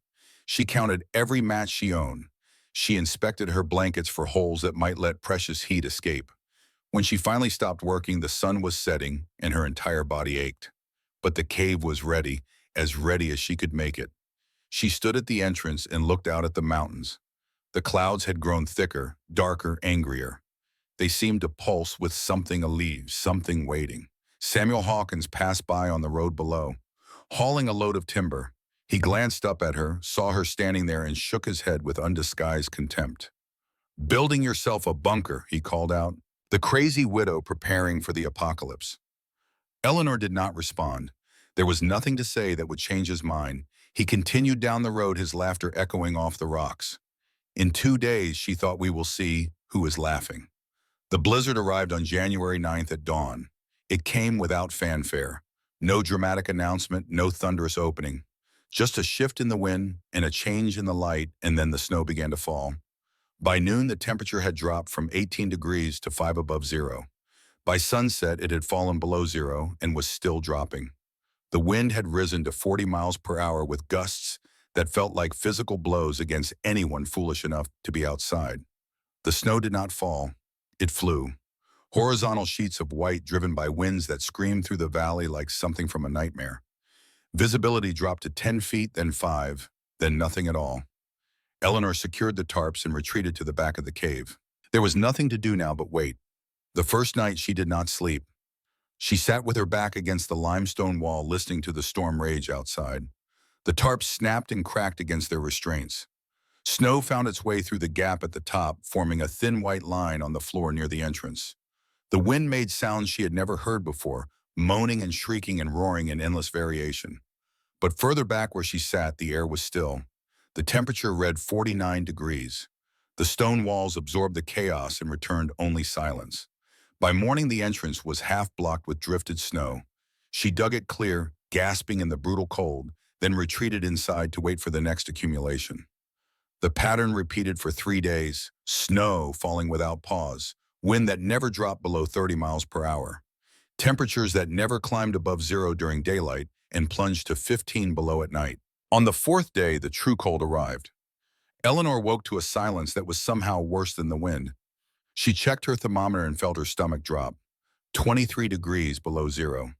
She counted every match she owned. She inspected her blankets for holes that might let precious heat escape. When she finally stopped working, the sun was setting and her entire body ached. But the cave was ready as she could make it. She stood at the entrance and looked out at the mountains. The clouds had grown thicker, darker, angrier. They seemed to pulse with something alive, something waiting. Samuel Hawkins passed by on the road below, hauling a load of timber. He glanced up at her, saw her standing there, and shook his head with undisguised contempt. "Building yourself a bunker," he called out. The crazy widow preparing for the apocalypse. Eleanor did not respond. There was nothing to say that would change his mind. He continued down the road, his laughter echoing off the rocks. In 2 days, she thought, we will see who is laughing. The blizzard arrived on January 9th at dawn. It came without fanfare. No dramatic announcement, no thunderous opening. Just a shift in the wind and a change in the light, and then the snow began to fall. By noon, the temperature had dropped from 18 degrees to 5 above zero. By sunset, it had fallen below zero and was still dropping. The wind had risen to 40 miles per hour with gusts that felt like physical blows against anyone foolish enough to be outside. The snow did not fall. It flew. Horizontal sheets of white driven by winds that screamed through the valley like something from a nightmare. Visibility dropped to 10 feet, then 5, then nothing at all. Eleanor secured the tarps and retreated to the back of the cave. There was nothing to do now but wait. The first night she did not sleep. She sat with her back against the limestone wall, listening to the storm rage outside. The tarps snapped and cracked against their restraints. Snow found its way through the gap at the top, forming a thin white line on the floor near the entrance. The wind made sounds she had never heard before, moaning and shrieking and roaring in endless variation. But further back where she sat, the air was still. The temperature read 49 degrees. The stone walls absorbed the chaos and returned only silence. By morning, the entrance was half blocked with drifted snow. She dug it clear, gasping in the brutal cold, then retreated inside to wait for the next accumulation. The pattern repeated for 3 days, snow falling without pause, wind that never dropped below 30 miles per hour, temperatures that never climbed above zero during daylight and plunged to 15 below at night. On the 4th day, the true cold arrived. Eleanor woke to a silence that was somehow worse than the wind. She checked her thermometer and felt her stomach drop. 23 degrees below zero.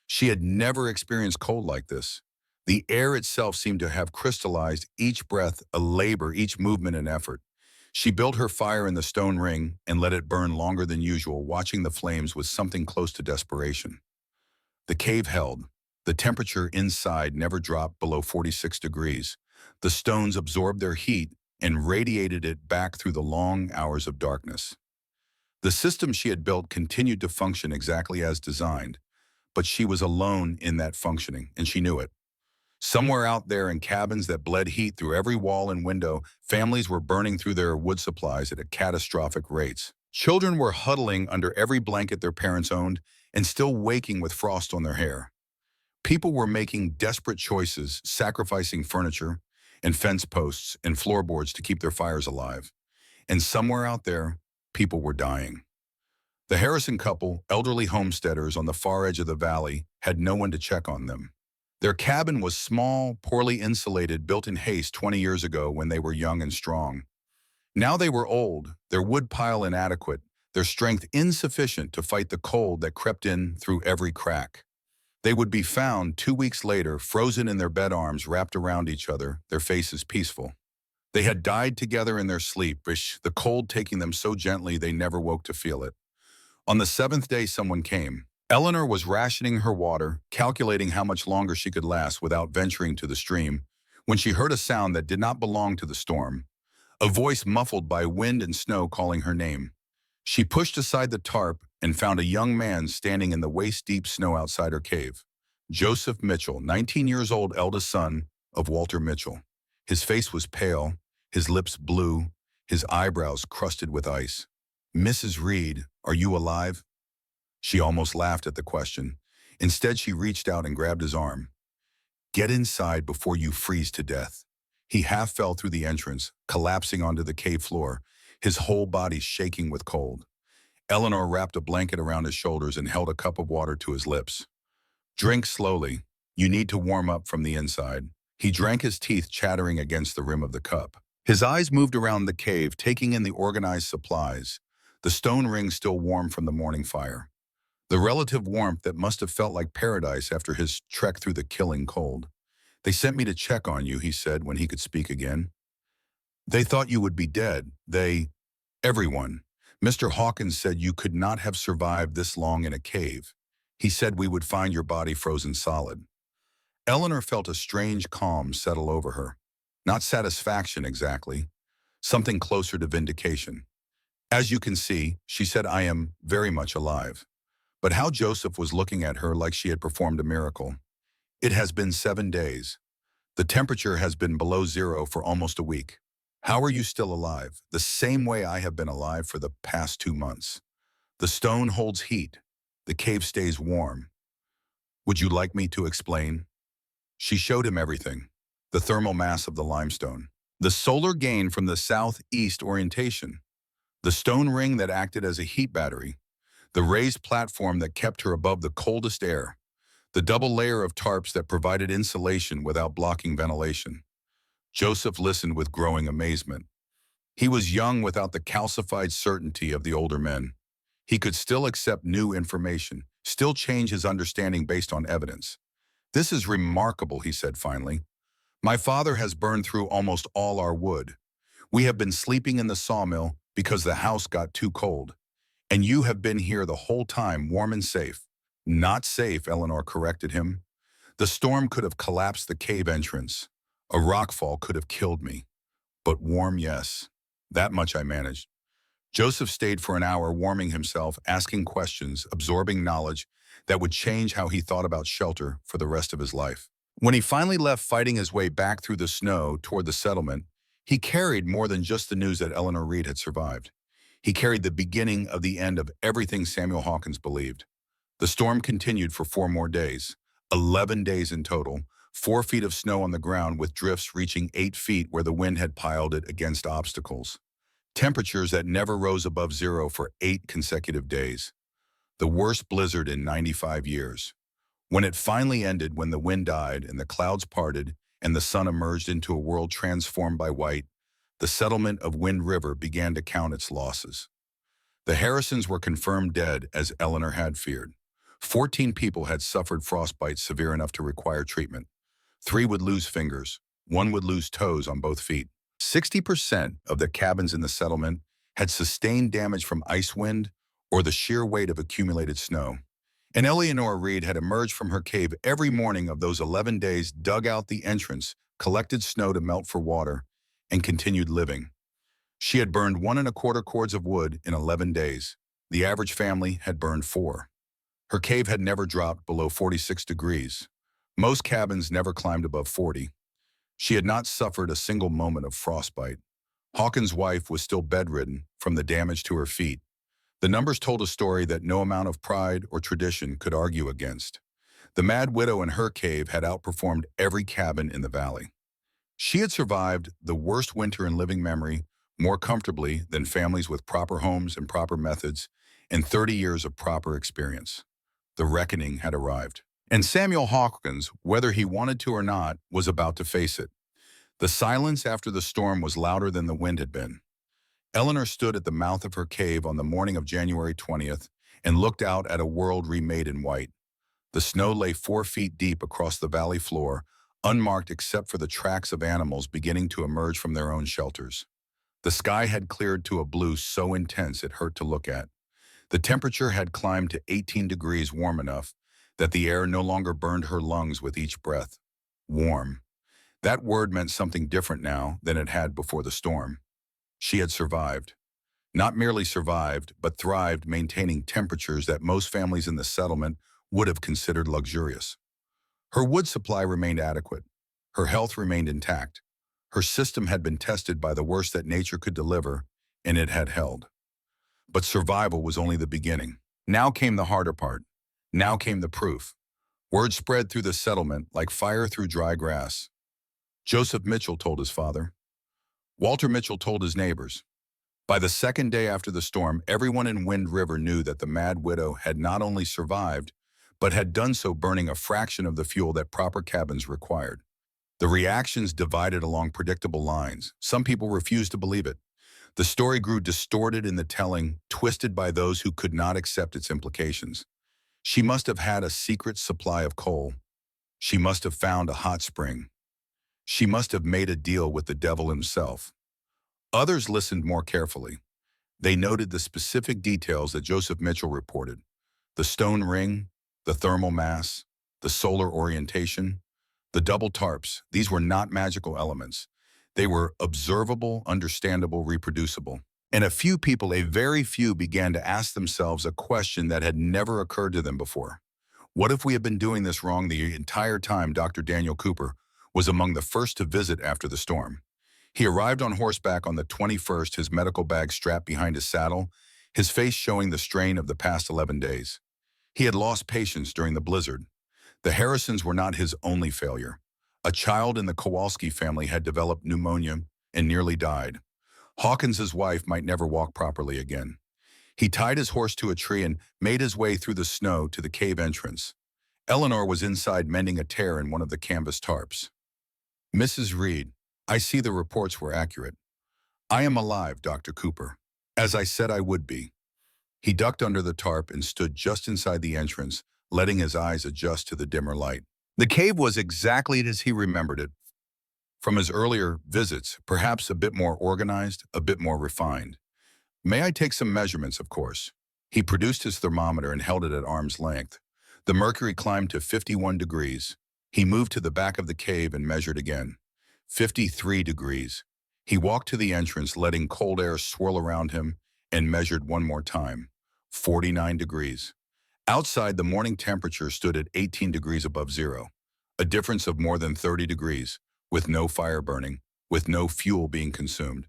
She had never experienced cold like this. The air itself seemed to have crystallized, each breath a labor, each movement an effort. She built her fire in the stone ring and let it burn longer than usual, watching the flames with something close to desperation. The cave held. The temperature inside never dropped below 46 degrees. The stones absorbed their heat and radiated it back through the long hours of darkness. The system she had built continued to function exactly as designed, but she was alone in that functioning, and she knew it. Somewhere out there in cabins that bled heat through every wall and window, families were burning through their wood supplies at catastrophic rates. Children were huddling under every blanket their parents owned and still waking with frost on their hair. People were making desperate choices, sacrificing furniture and fence posts and floorboards to keep their fires alive. And somewhere out there, people were dying. The Harrison couple, elderly homesteaders on the far edge of the valley, had no one to check on them. Their cabin was small, poorly insulated, built in haste 20 years ago when they were young and strong. Now they were old, their wood pile inadequate, their strength insufficient to fight the cold that crept in through every crack. They would be found 2 weeks later, frozen in their bed arms wrapped around each other, their faces peaceful. They had died together in their sleep, the cold taking them so gently they never woke to feel it. On the seventh day, someone came. Eleanor was rationing her water, calculating how much longer she could last without venturing to the stream, when she heard a sound that did not belong to the storm. A voice muffled by wind and snow calling her name. She pushed aside the tarp and found a young man standing in the waist-deep snow outside her cave. Joseph Mitchell, 19 years old, eldest son of Walter Mitchell. His face was pale, his lips blue, his eyebrows crusted with ice. "Mrs. Reed, are you alive?" She almost laughed at the question. Instead, she reached out and grabbed his arm. "Get inside before you freeze to death." He half fell through the entrance, collapsing onto the cave floor, his whole body shaking with cold. Eleanor wrapped a blanket around his shoulders and held a cup of water to his lips. "Drink slowly. You need to warm up from the inside." He drank, his teeth chattering against the rim of the cup. His eyes moved around the cave, taking in the organized supplies, the stone ring still warm from the morning fire. The relative warmth that must have felt like paradise after his trek through the killing cold. "They sent me to check on you," he said when he could speak again. "They thought you would be dead. Everyone. Mr. Hawkins said you could not have survived this long in a cave. He said we would find your body frozen solid." Eleanor felt a strange calm settle over her. Not satisfaction exactly, something closer to vindication. "As you can see," she said, "I am very much alive." But how Joseph was looking at her like she had performed a miracle. "It has been 7 days. The temperature has been below zero for almost a week. How are you still alive?" "The same way I have been alive for the past 2 months. The stone holds heat. The cave stays warm. Would you like me to explain?" She showed him everything. The thermal mass of the limestone. The solar gain from the southeast orientation. The stone ring that acted as a heat battery. The raised platform that kept her above the coldest air. The double layer of tarps that provided insulation without blocking ventilation. Joseph listened with growing amazement. He was young without the calcified certainty of the older men. He could still accept new information, still change his understanding based on evidence. "This is remarkable," he said finally. "My father has burned through almost all our wood. We have been sleeping in the sawmill because the house got too cold. And you have been here the whole time, warm and safe." "Not safe," Eleanor corrected him. "The storm could have collapsed the cave entrance. A rockfall could have killed me. But warm, yes. That much I managed." Joseph stayed for an hour, warming himself, asking questions, absorbing knowledge that would change how he thought about shelter for the rest of his life. When he finally left, fighting his way back through the snow toward the settlement, he carried more than just the news that Eleanor Reed had survived. He carried the beginning of the end of everything Samuel Hawkins believed. The storm continued for 4 more days, 11 days in total, 4 feet of snow on the ground with drifts reaching 8 feet where the wind had piled it against obstacles. Temperatures that never rose above zero for 8 consecutive days. The worst blizzard in 95 years. When it finally ended, when the wind died and the clouds parted and the sun emerged into a world transformed by white, the settlement of Wind River began to count its losses. The Harrisons were confirmed dead, as Eleanor had feared. 14 people had suffered frostbite severe enough to require treatment. 3 would lose fingers. 1 would lose toes on both feet. 60% of the cabins in the settlement had sustained damage from ice wind or the sheer weight of accumulated snow. And Eleanor Reed had emerged from her cave every morning of those 11 days, dug out the entrance, collected snow to melt for water, and continued living. She had burned 1¼ cords of wood in 11 days. The average family had burned 4. Her cave had never dropped below 46 degrees. Most cabins never climbed above 40. She had not suffered a single moment of frostbite. Hawkins' wife was still bedridden from the damage to her feet. The numbers told a story that no amount of pride or tradition could argue against. The Mad Widow and her cave had outperformed every cabin in the valley. She had survived the worst winter in living memory more comfortably than families with proper homes and proper methods and 30 years of proper experience. The reckoning had arrived. And Samuel Hawkins, whether he wanted to or not, was about to face it. The silence after the storm was louder than the wind had been. Eleanor stood at the mouth of her cave on the morning of January 20th and looked out at a world remade in white. The snow lay 4 feet deep across the valley floor, unmarked except for the tracks of animals beginning to emerge from their own shelters. The sky had cleared to a blue so intense it hurt to look at. The temperature had climbed to 18 degrees warm enough that the air no longer burned her lungs with each breath. Warm. That word meant something different now than it had before the storm. She had survived. Not merely survived, but thrived, maintaining temperatures that most families in the settlement would have considered luxurious. Her wood supply remained adequate. Her health remained intact. Her system had been tested by the worst that nature could deliver, and it had held. But survival was only the beginning. Now came the harder part. Now came the proof. Word spread through the settlement like fire through dry grass. Joseph Mitchell told his father. Walter Mitchell told his neighbors. By the second day after the storm, everyone in Wind River knew that the Mad Widow had not only survived, but had done so burning a fraction of the fuel that proper cabins required. The reactions divided along predictable lines. Some people refused to believe it. The story grew distorted in the telling, twisted by those who could not accept its implications. She must have had a secret supply of coal. She must have found a hot spring. She must have made a deal with the devil himself. Others listened more carefully. They noted the specific details that Joseph Mitchell reported. The stone ring, the thermal mass, the solar orientation, the double tarps. These were not magical elements. They were observable, understandable, reproducible. And a very few, began to ask themselves a question that had never occurred to them before. What if we had been doing this wrong the entire time? Dr. Daniel Cooper was among the first to visit after the storm. He arrived on horseback on the 21st, his medical bag strapped behind his saddle, his face showing the strain of the past 11 days. He had lost patience during the blizzard. The Harrisons were not his only failure. A child in the Kowalski family had developed pneumonia and nearly died. Hawkins's wife might never walk properly again. He tied his horse to a tree and made his way through the snow to the cave entrance. Eleanor was inside mending a tear in one of the canvas tarps. Mrs. Reed, I see the reports were accurate. I am alive, Dr. Cooper. As I said I would be. He ducked under the tarp and stood just inside the entrance, letting his eyes adjust to the dimmer light. The cave was exactly as he remembered it. From his earlier visits, perhaps a bit more organized, a bit more refined. May I take some measurements, of course? He produced his thermometer and held it at arm's length. The mercury climbed to 51 degrees. He moved to the back of the cave and measured again. 53 degrees. He walked to the entrance, letting cold air swirl around him, and measured one more time. 49 degrees. Outside, the morning temperature stood at 18 degrees above zero, a difference of more than 30 degrees, with no fire burning, with no fuel being consumed.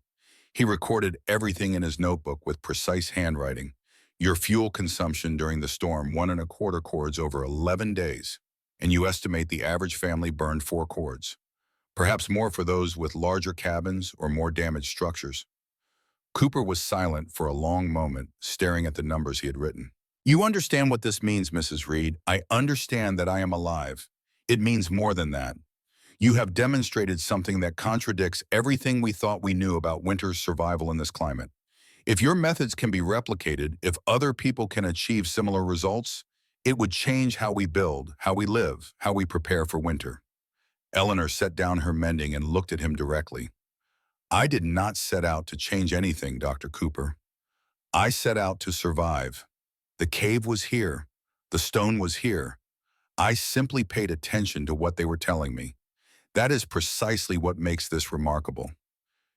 He recorded everything in his notebook with precise handwriting. Your fuel consumption during the storm, 1¼ cords over 11 days, and you estimate the average family burned 4 cords, perhaps more for those with larger cabins or more damaged structures. Cooper was silent for a long moment, staring at the numbers he had written. You understand what this means, Mrs. Reed. I understand that I am alive. It means more than that. You have demonstrated something that contradicts everything we thought we knew about winter's survival in this climate. If your methods can be replicated, if other people can achieve similar results, it would change how we build, how we live, how we prepare for winter. Eleanor set down her mending and looked at him directly. I did not set out to change anything, Dr. Cooper. I set out to survive. The cave was here. The stone was here. I simply paid attention to what they were telling me. That is precisely what makes this remarkable.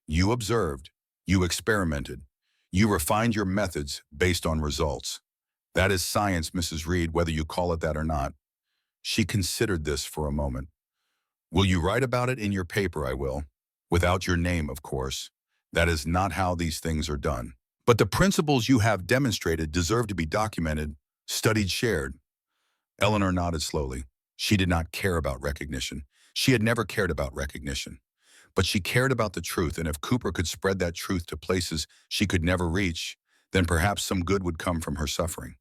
You observed. You experimented. You refined your methods based on results. That is science, Mrs. Reed, whether you call it that or not. She considered this for a moment. Will you write about it in your paper? I will. Without your name, of course. That is not how these things are done. But the principles you have demonstrated deserve to be documented, studied, shared. Eleanor nodded slowly. She did not care about recognition. She had never cared about recognition. But she cared about the truth, and if Cooper could spread that truth to places she could never reach, then perhaps some good would come from her suffering.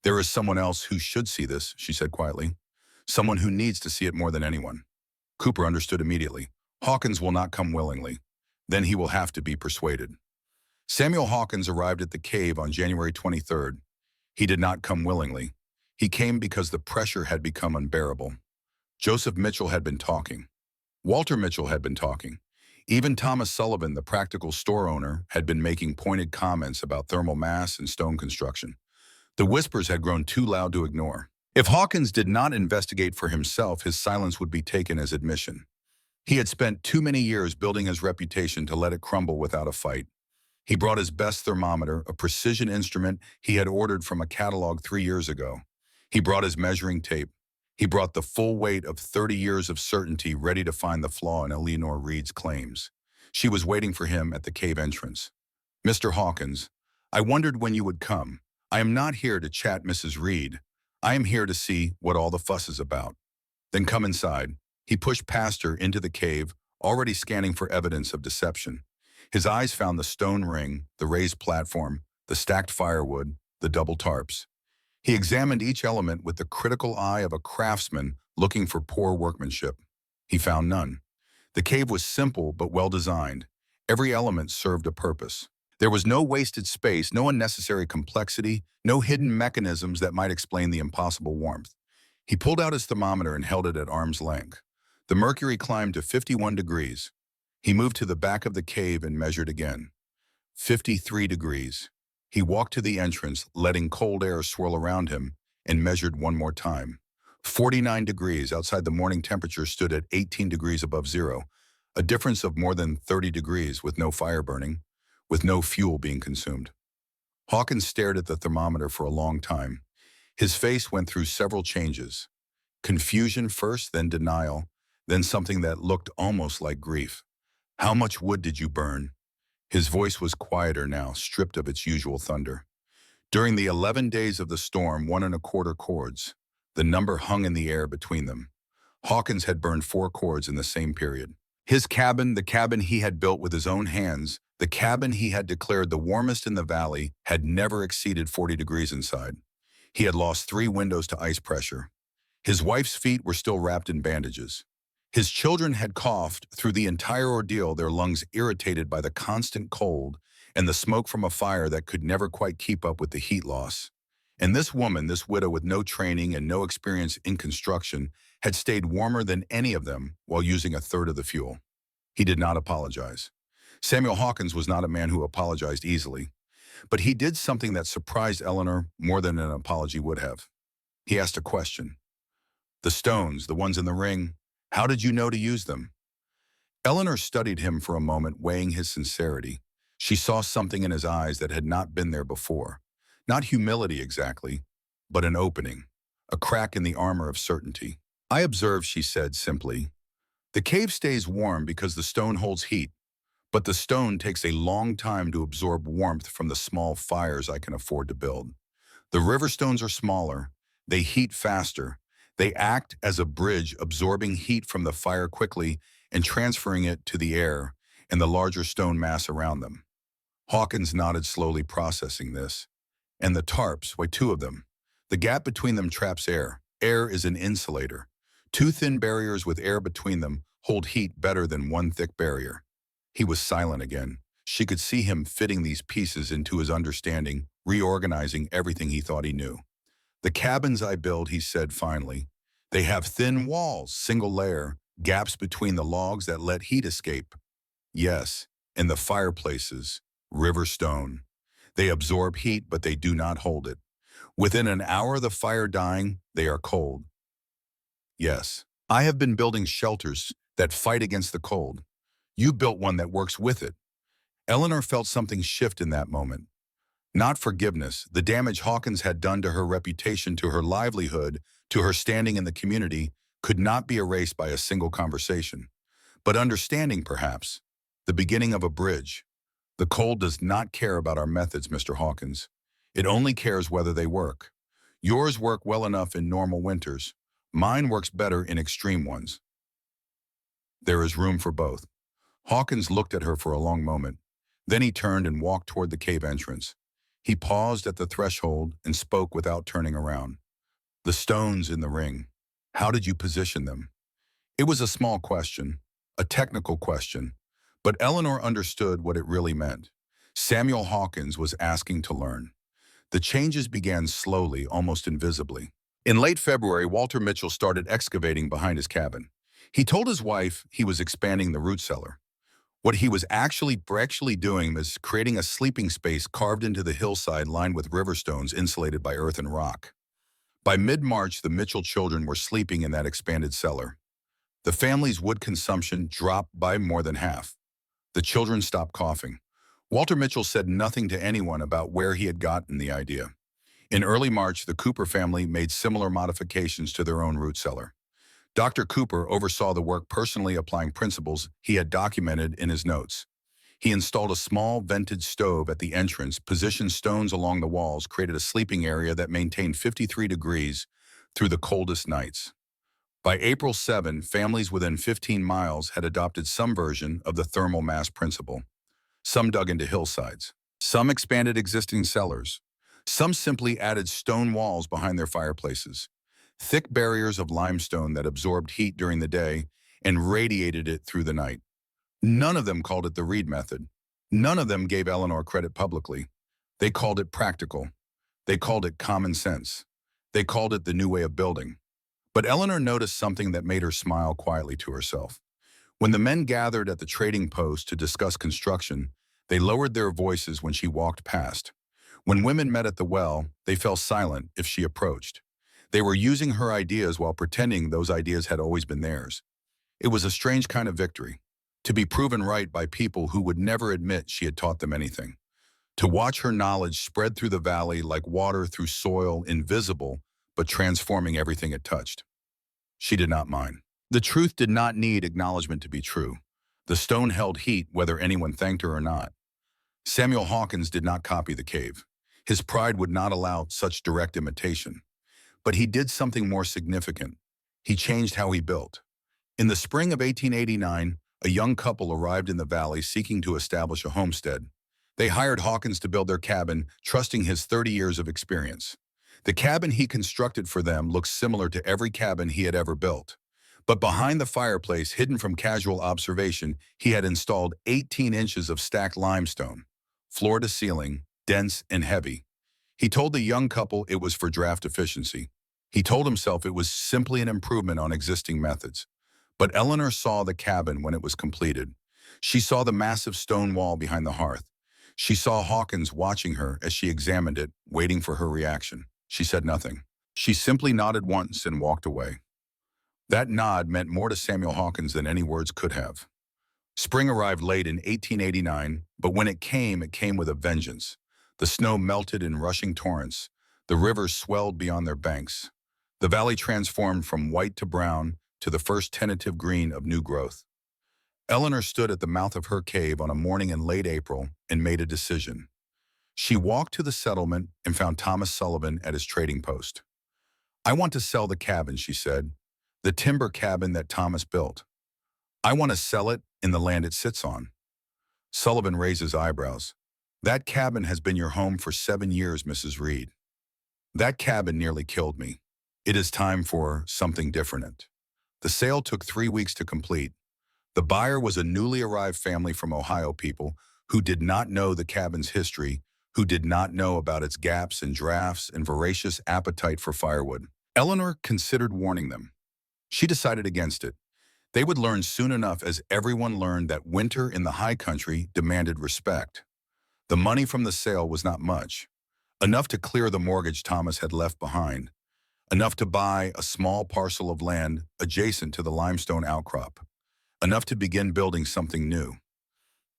There is someone else who should see this, she said quietly. Someone who needs to see it more than anyone. Cooper understood immediately. Hawkins will not come willingly. Then he will have to be persuaded. Samuel Hawkins arrived at the cave on January 23rd. He did not come willingly. He came because the pressure had become unbearable. Joseph Mitchell had been talking. Walter Mitchell had been talking. Even Thomas Sullivan, the practical store owner, had been making pointed comments about thermal mass and stone construction. The whispers had grown too loud to ignore. If Hawkins did not investigate for himself, his silence would be taken as admission. He had spent too many years building his reputation to let it crumble without a fight. He brought his best thermometer, a precision instrument he had ordered from a catalog 3 years ago. He brought his measuring tape. He brought the full weight of 30 years of certainty, ready to find the flaw in Eleanor Reed's claims. She was waiting for him at the cave entrance. "Mr. Hawkins, I wondered when you would come. I am not here to chat, Mrs. Reed. I am here to see what all the fuss is about." "Then come inside." He pushed past her into the cave, already scanning for evidence of deception. His eyes found the stone ring, the raised platform, the stacked firewood, the double tarps. He examined each element with the critical eye of a craftsman looking for poor workmanship. He found none. The cave was simple but well designed. Every element served a purpose. There was no wasted space, no unnecessary complexity, no hidden mechanisms that might explain the impossible warmth. He pulled out his thermometer and held it at arm's length. The mercury climbed to 51 degrees. He moved to the back of the cave and measured again. 53 degrees. He walked to the entrance, letting cold air swirl around him, and measured one more time. 49 degrees. Outside, the morning temperature stood at 18 degrees above zero, a difference of more than 30 degrees with no fire burning, with no fuel being consumed. Hawkins stared at the thermometer for a long time. His face went through several changes. Confusion first, then denial, then something that looked almost like grief. "How much wood did you burn?" His voice was quieter now, stripped of its usual thunder. "During the 11 days of the storm, 1¼ cords." The number hung in the air between them. Hawkins had burned 4 cords in the same period. His cabin, the cabin he had built with his own hands, the cabin he had declared the warmest in the valley, had never exceeded 40 degrees inside. He had lost 3 windows to ice pressure. His wife's feet were still wrapped in bandages. His children had coughed through the entire ordeal, their lungs irritated by the constant cold and the smoke from a fire that could never quite keep up with the heat loss. And this woman, this widow with no training and no experience in construction, had stayed warmer than any of them while using a third of the fuel. He did not apologize. Samuel Hawkins was not a man who apologized easily, but he did something that surprised Eleanor more than an apology would have. He asked a question. "The stones, the ones in the ring, how did you know to use them?" Eleanor studied him for a moment, weighing his sincerity. She saw something in his eyes that had not been there before. Not humility exactly, but an opening, a crack in the armor of certainty. "I observe," she said simply. "The cave stays warm because the stone holds heat, but the stone takes a long time to absorb warmth from the small fires I can afford to build. The river stones are smaller, they heat faster. They act as a bridge, absorbing heat from the fire quickly and transferring it to the air and the larger stone mass around them." Hawkins nodded slowly, processing this. "And the tarps, why 2 of them. The gap between them traps air. Air is an insulator. 2 thin barriers with air between them hold heat better than 1 thick barrier." He was silent again. She could see him fitting these pieces into his understanding, reorganizing everything he thought he knew. "The cabins I build," he said finally, "they have thin walls, single layer, gaps between the logs that let heat escape. Yes, and the fireplaces, river stone. They absorb heat, but they do not hold it. Within an hour of the fire dying, they are cold. Yes, I have been building shelters that fight against the cold. You built one that works with it." Eleanor felt something shift in that moment. Not forgiveness, the damage Hawkins had done to her reputation, to her livelihood, to her standing in the community, could not be erased by a single conversation. But understanding, perhaps, the beginning of a bridge. The cold does not care about our methods, Mr. Hawkins. It only cares whether they work. Yours work well enough in normal winters. Mine works better in extreme ones. There is room for both. Hawkins looked at her for a long moment. Then he turned and walked toward the cave entrance. He paused at the threshold and spoke without turning around. The stones in the ring. How did you position them? It was a small question, a technical question, but Eleanor understood what it really meant. Samuel Hawkins was asking to learn. The changes began slowly, almost invisibly. In late February, Walter Mitchell started excavating behind his cabin. He told his wife he was expanding the root cellar. What he was actually doing was creating a sleeping space carved into the hillside lined with river stones insulated by earth and rock. By mid-March, the Mitchell children were sleeping in that expanded cellar. The family's wood consumption dropped by more than half. The children stopped coughing. Walter Mitchell said nothing to anyone about where he had gotten the idea. In early March, the Cooper family made similar modifications to their own root cellar. Dr. Cooper oversaw the work, personally applying principles he had documented in his notes. He installed a small vented stove at the entrance, positioned stones along the walls, created a sleeping area that maintained 53 degrees through the coldest nights. By April 7, families within 15 miles had adopted some version of the thermal mass principle. Some dug into hillsides. Some expanded existing cellars. Some simply added stone walls behind their fireplaces. Thick barriers of limestone that absorbed heat during the day and radiated it through the night. None of them called it the Reed method. None of them gave Eleanor credit publicly. They called it practical. They called it common sense. They called it the new way of building. But Eleanor noticed something that made her smile quietly to herself. When the men gathered at the trading post to discuss construction, they lowered their voices when she walked past. When women met at the well, they fell silent if she approached. They were using her ideas while pretending those ideas had always been theirs. It was a strange kind of victory, to be proven right by people who would never admit she had taught them anything. To watch her knowledge spread through the valley like water through soil, invisible, but transforming everything it touched. She did not mind. The truth did not need acknowledgement to be true. The stone held heat whether anyone thanked her or not. Samuel Hawkins did not copy the cave. His pride would not allow such direct imitation. But he did something more significant. He changed how he built. In the spring of 1889, a young couple arrived in the valley seeking to establish a homestead. They hired Hawkins to build their cabin, trusting his 30 years of experience. The cabin he constructed for them looked similar to every cabin he had ever built. But behind the fireplace, hidden from casual observation, he had installed 18 inches of stacked limestone, floor to ceiling, dense and heavy. He told the young couple it was for draft efficiency. He told himself it was simply an improvement on existing methods. But Eleanor saw the cabin when it was completed. She saw the massive stone wall behind the hearth. She saw Hawkins watching her as she examined it, waiting for her reaction. She said nothing. She simply nodded once and walked away. That nod meant more to Samuel Hawkins than any words could have. Spring arrived late in 1889, but when it came with a vengeance. The snow melted in rushing torrents. The rivers swelled beyond their banks. The valley transformed from white to brown to the first tentative green of new growth. Eleanor stood at the mouth of her cave on a morning in late April and made a decision. She walked to the settlement and found Thomas Sullivan at his trading post. "I want to sell the cabin," she said, "the timber cabin that Thomas built. I want to sell it in the land it sits on." Sullivan raised his eyebrows. "That cabin has been your home for 7 years, Mrs. Reed. That cabin nearly killed me. It is time for something different." The sale took 3 weeks to complete. The buyer was a newly arrived family from Ohio, people who did not know the cabin's history, who did not know about its gaps and drafts and voracious appetite for firewood. Eleanor considered warning them. She decided against it. They would learn soon enough, as everyone learned, that winter in the high country demanded respect. The money from the sale was not much. Enough to clear the mortgage Thomas had left behind. Enough to buy a small parcel of land adjacent to the limestone outcrop. Enough to begin building something new.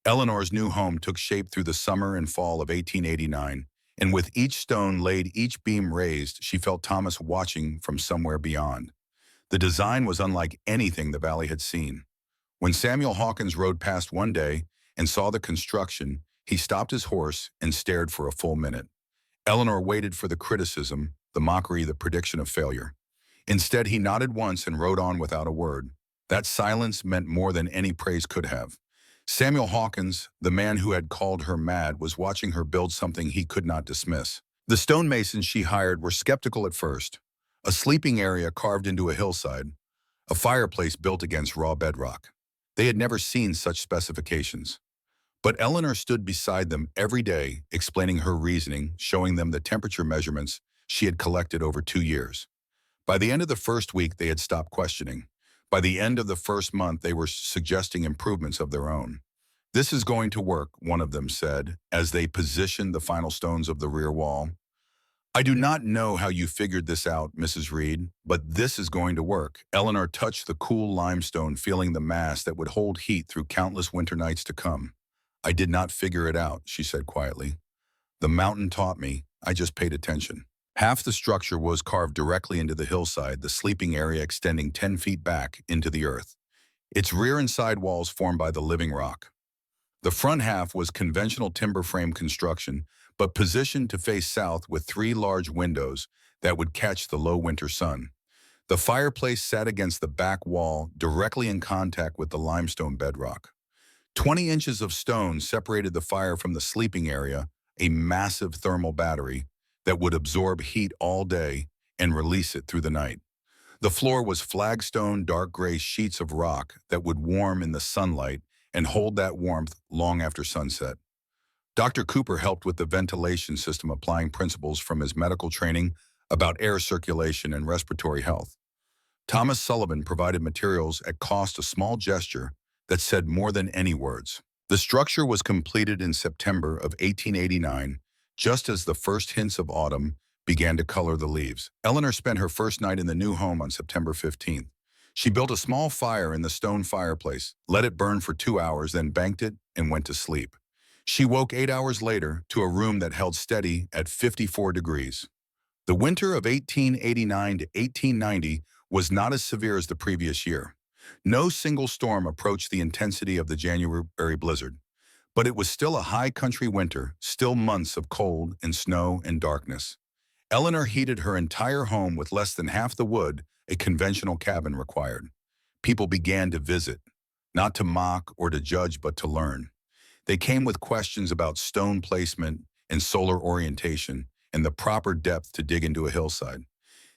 Eleanor's new home took shape through the summer and fall of 1889, and with each stone laid, each beam raised, she felt Thomas watching from somewhere beyond. The design was unlike anything the valley had seen. When Samuel Hawkins rode past one day and saw the construction, He stopped his horse and stared for a full minute. Eleanor waited for the criticism, the mockery, the prediction of failure. Instead, he nodded once and rode on without a word. That silence meant more than any praise could have. Samuel Hawkins, the man who had called her mad, was watching her build something he could not dismiss. The stonemasons she hired were skeptical at first. A sleeping area carved into a hillside, a fireplace built against raw bedrock. They had never seen such specifications. But Eleanor stood beside them every day, explaining her reasoning, showing them the temperature measurements she had collected over 2 years. By the end of the first week, they had stopped questioning. By the end of the first month, they were suggesting improvements of their own. "This is going to work," one of them said, as they positioned the final stones of the rear wall. "I do not know how you figured this out, Mrs. Reed, but this is going to work." Eleanor touched the cool limestone, feeling the mass that would hold heat through countless winter nights to come. "I did not figure it out," she said quietly. "The mountain taught me. I just paid attention." Half the structure was carved directly into the hillside, the sleeping area extending 10 feet back into the earth. Its rear and side walls formed by the living rock. The front half was conventional timber frame construction, but positioned to face south with 3 large windows that would catch the low winter sun. The fireplace sat against the back wall, directly in contact with the limestone bedrock. 20 inches of stone separated the fire from the sleeping area, a massive thermal battery that would absorb heat all day and release it through the night. The floor was flagstone, dark gray sheets of rock that would warm in the sunlight and hold that warmth long after sunset. Dr. Cooper helped with the ventilation system, applying principles from his medical training about air circulation and respiratory health. Thomas Sullivan provided materials at cost, a small gesture that said more than any words. The structure was completed in September of 1889, just as the first hints of autumn began to color the leaves. Eleanor spent her first night in the new home on September 15th. She built a small fire in the stone fireplace, let it burn for 2 hours, then banked it and went to sleep. She woke 8 hours later to a room that held steady at 54 degrees. The winter of 1889 to 1890 was not as severe as the previous year. No single storm approached the intensity of the January blizzard. But it was still a high country winter, still months of cold and snow and darkness. Eleanor heated her entire home with less than half the wood a conventional cabin required. People began to visit, not to mock or to judge, but to learn. They came with questions about stone placement and solar orientation and the proper depth to dig into a hillside.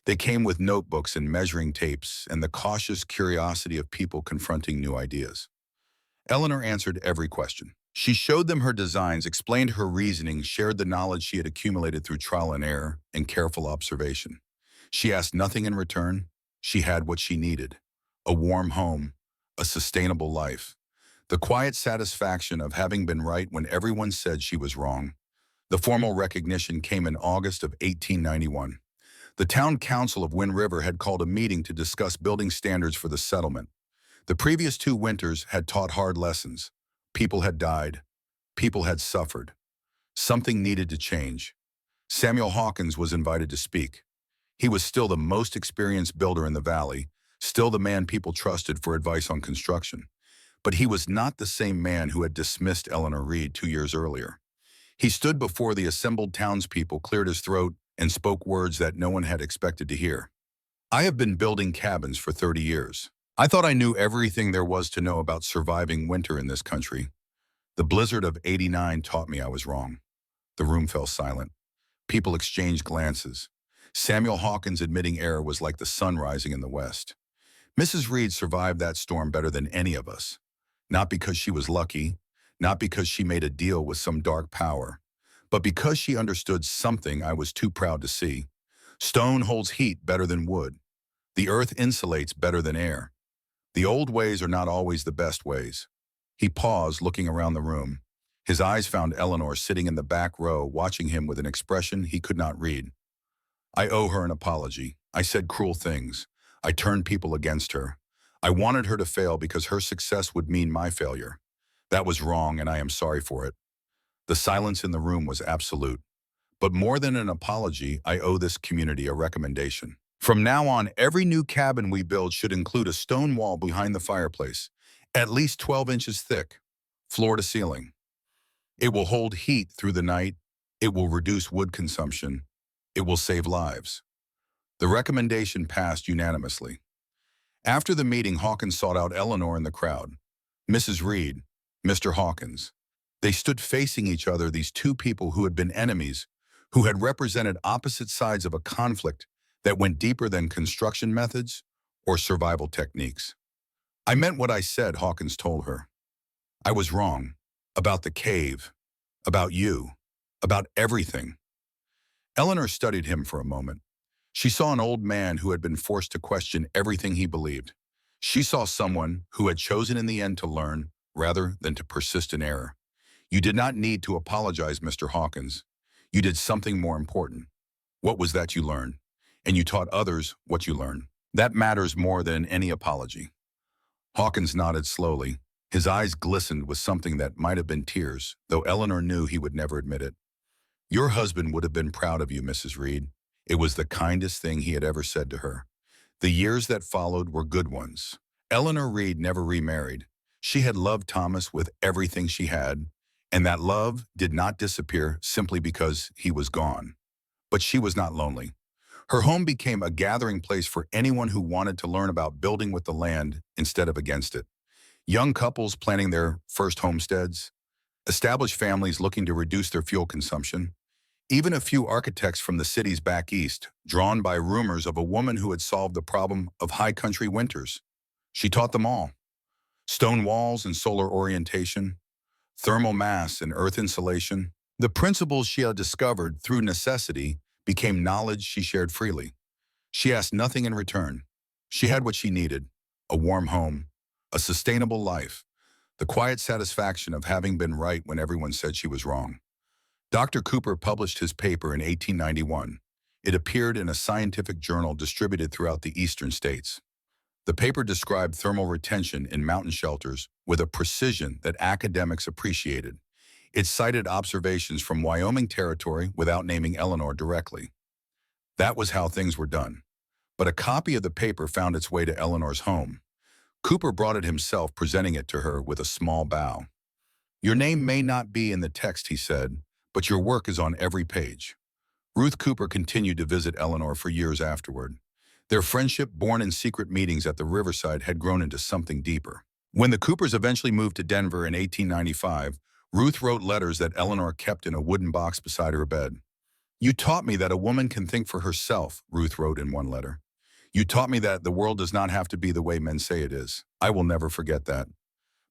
They came with notebooks and measuring tapes and the cautious curiosity of people confronting new ideas. Eleanor answered every question. She showed them her designs, explained her reasoning, shared the knowledge she had accumulated through trial and error and careful observation. She asked nothing in return. She had what she needed: a warm home, a sustainable life, the quiet satisfaction of having been right when everyone said she was wrong. The formal recognition came in August of 1891. The town council of Wind River had called a meeting to discuss building standards for the settlement. The previous 2 winters had taught hard lessons. People had died. People had suffered. Something needed to change. Samuel Hawkins was invited to speak. He was still the most experienced builder in the valley, still the man people trusted for advice on construction. But he was not the same man who had dismissed Eleanor Reed 2 years earlier. He stood before the assembled townspeople, cleared his throat, and spoke words that no one had expected to hear. "I have been building cabins for 30 years. I thought I knew everything there was to know about surviving winter in this country. The blizzard of '89 taught me I was wrong." The room fell silent. People exchanged glances. Samuel Hawkins admitting error was like the sun rising in the west. Mrs. Reed survived that storm better than any of us. Not because she was lucky, not because she made a deal with some dark power, but because she understood something I was too proud to see. Stone holds heat better than wood. The earth insulates better than air. The old ways are not always the best ways. He paused, looking around the room. His eyes found Eleanor sitting in the back row, watching him with an expression he could not read. "I owe her an apology. I said cruel things. I turned people against her. I wanted her to fail because her success would mean my failure. That was wrong, and I am sorry for it." The silence in the room was absolute. "But more than an apology, I owe this community a recommendation. From now on, every new cabin we build should include a stone wall behind the fireplace, at least 12 inches thick, floor to ceiling. It will hold heat through the night. It will reduce wood consumption. It will save lives. The recommendation passed unanimously. After the meeting, Hawkins sought out Eleanor in the crowd. Mrs. Reed, Mr. Hawkins. They stood facing each other, these two people who had been enemies, who had represented opposite sides of a conflict that went deeper than construction methods or survival techniques. I meant what I said, Hawkins told her. I was wrong. About the cave. About you. About everything. Eleanor studied him for a moment. She saw an old man who had been forced to question everything he believed. She saw someone who had chosen in the end to learn rather than to persist in error. You did not need to apologize, Mr. Hawkins. You did something more important. What was that you learned? And you taught others what you learned. That matters more than any apology. Hawkins nodded slowly. His eyes glistened with something that might have been tears, though Eleanor knew he would never admit it. Your husband would have been proud of you, Mrs. Reed. It was the kindest thing he had ever said to her. The years that followed were good ones. Eleanor Reed never remarried. She had loved Thomas with everything she had, and that love did not disappear simply because he was gone. But she was not lonely. Her home became a gathering place for anyone who wanted to learn about building with the land instead of against it. Young couples planning their first homesteads, established families looking to reduce their fuel consumption, even a few architects from the cities back east, drawn by rumors of a woman who had solved the problem of high country winters. She taught them all. Stone walls and solar orientation, thermal mass and earth insulation. The principles she had discovered through necessity became knowledge she shared freely. She asked nothing in return. She had what she needed: a warm home, a sustainable life, the quiet satisfaction of having been right when everyone said she was wrong. Dr. Cooper published his paper in 1891. It appeared in a scientific journal distributed throughout the eastern states. The paper described thermal retention in mountain shelters with a precision that academics appreciated. It cited observations from Wyoming Territory without naming Eleanor directly. That was how things were done. But a copy of the paper found its way to Eleanor's home. Cooper brought it himself, presenting it to her with a small bow. Your name may not be in the text, he said, but your work is on every page. Ruth Cooper continued to visit Eleanor for years afterward. Their friendship, born in secret meetings at the riverside, had grown into something deeper. When the Coopers eventually moved to Denver in 1895, Ruth wrote letters that Eleanor kept in a wooden box beside her bed. You taught me that a woman can think for herself, Ruth wrote in one letter. You taught me that the world does not have to be the way men say it is. I will never forget that.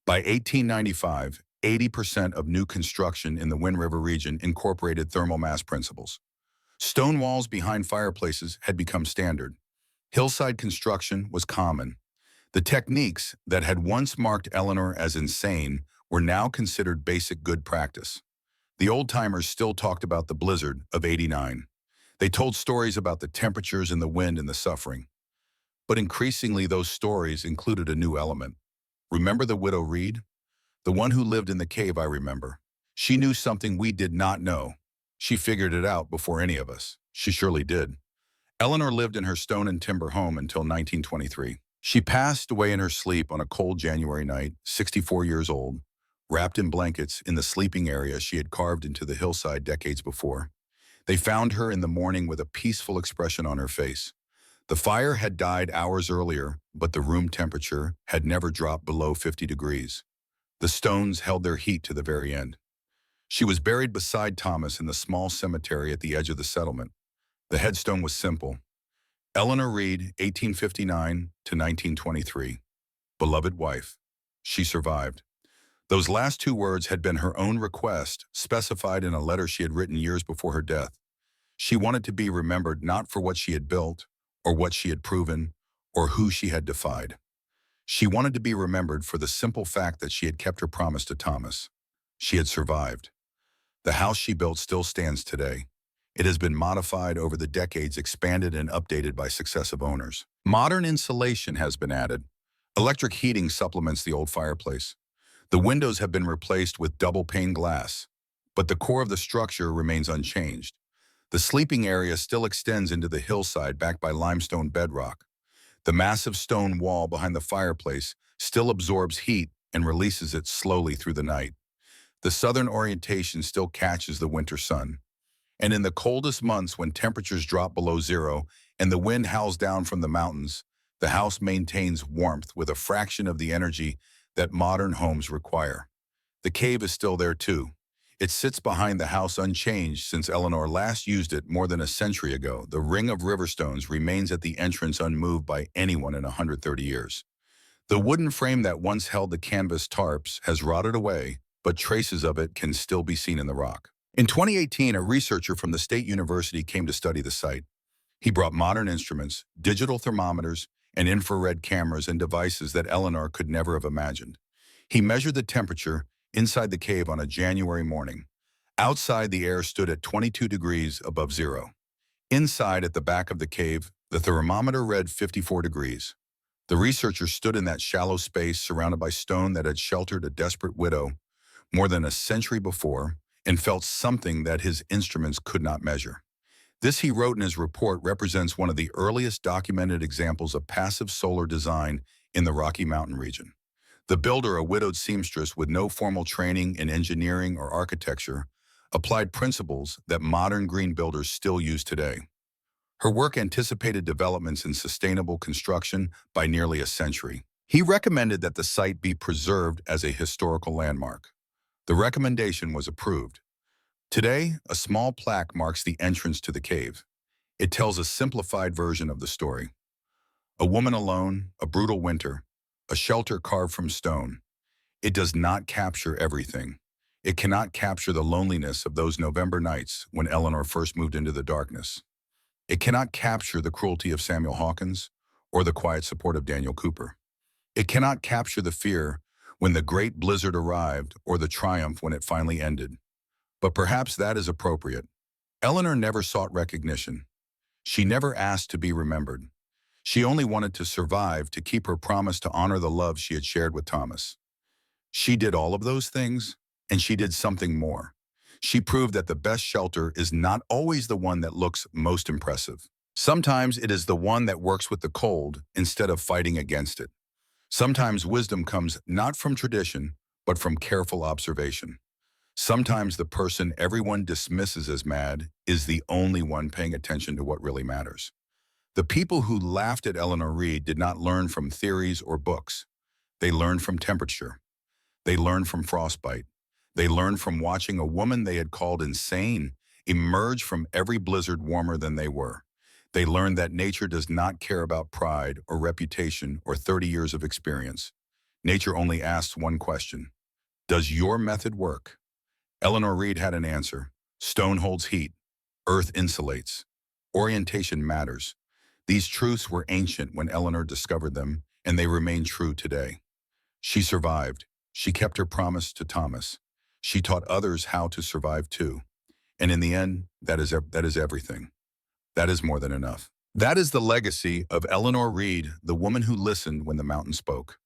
By 1895, 80% of new construction in the Wind River region incorporated thermal mass principles. Stone walls behind fireplaces had become standard. Hillside construction was common. The techniques that had once marked Eleanor as insane were now considered basic good practice. The old-timers still talked about the blizzard of '89. They told stories about the temperatures and the wind and the suffering. But increasingly, those stories included a new element. Remember the widow Reed? The one who lived in the cave, I remember. She knew something we did not know. She figured it out before any of us. She surely did. Eleanor lived in her stone and timber home until 1923. She passed away in her sleep on a cold January night, 64 years old, wrapped in blankets in the sleeping area she had carved into the hillside decades before. They found her in the morning with a peaceful expression on her face. The fire had died hours earlier, but the room temperature had never dropped below 50 degrees. The stones held their heat to the very end. She was buried beside Thomas in the small cemetery at the edge of the settlement. The headstone was simple. Eleanor Reed, 1859 to 1923. Beloved wife. She survived. Those last two words had been her own request, specified in a letter she had written years before her death. She wanted to be remembered not for what she had built, or what she had proven, or who she had defied. She wanted to be remembered for the simple fact that she had kept her promise to Thomas. She had survived. The house she built still stands today. It has been modified over the decades, expanded and updated by successive owners. Modern insulation has been added. Electric heating supplements the old fireplace. The windows have been replaced with double-pane glass, but the core of the structure remains unchanged. The sleeping area still extends into the hillside backed by limestone bedrock. The massive stone wall behind the fireplace still absorbs heat and releases it slowly through the night. The southern orientation still catches the winter sun. And in the coldest months when temperatures drop below zero and the wind howls down from the mountains, the house maintains warmth with a fraction of the energy that modern homes require. The cave is still there too. It sits behind the house unchanged since Eleanor last used it more than a century ago. The ring of river stones remains at the entrance unmoved by anyone in 130 years. The wooden frame that once held the canvas tarps has rotted away, but traces of it can still be seen in the rock. In 2018, a researcher from the State University came to study the site. He brought modern instruments, digital thermometers, and infrared cameras and devices that Eleanor could never have imagined. He measured the temperature inside the cave on a January morning. Outside, the air stood at 22 degrees above zero. Inside, at the back of the cave, the thermometer read 54 degrees. The researcher stood in that shallow space surrounded by stone that had sheltered a desperate widow more than a century before and felt something that his instruments could not measure. This, he wrote in his report, represents one of the earliest documented examples of passive solar design in the Rocky Mountain region. The builder, a widowed seamstress with no formal training in engineering or architecture, applied principles that modern green builders still use today. Her work anticipated developments in sustainable construction by nearly a century. He recommended that the site be preserved as a historical landmark. The recommendation was approved. Today, a small plaque marks the entrance to the cave. It tells a simplified version of the story. A woman alone, a brutal winter, a shelter carved from stone. It does not capture everything. It cannot capture the loneliness of those November nights when Eleanor first moved into the darkness. It cannot capture the cruelty of Samuel Hawkins or the quiet support of Daniel Cooper. It cannot capture the fear when the great blizzard arrived or the triumph when it finally ended. But perhaps that is appropriate. Eleanor never sought recognition. She never asked to be remembered. She only wanted to survive, to keep her promise to honor the love she had shared with Thomas. She did all of those things, and she did something more. She proved that the best shelter is not always the one that looks most impressive. Sometimes it is the one that works with the cold instead of fighting against it. Sometimes wisdom comes not from tradition, but from careful observation. Sometimes the person everyone dismisses as mad is the only one paying attention to what really matters. The people who laughed at Eleanor Reed did not learn from theories or books. They learned from temperature. They learned from frostbite. They learned from watching a woman they had called insane emerge from every blizzard warmer than they were. They learned that nature does not care about pride or reputation or 30 years of experience. Nature only asks one question: does your method work? Eleanor Reed had an answer. Stone holds heat. Earth insulates. Orientation matters. These truths were ancient when Eleanor discovered them, and they remain true today. She survived. She kept her promise to Thomas. She taught others how to survive too. And in the end, that is everything. That is more than enough. That is the legacy of Eleanor Reed, the woman who listened when the mountain spoke.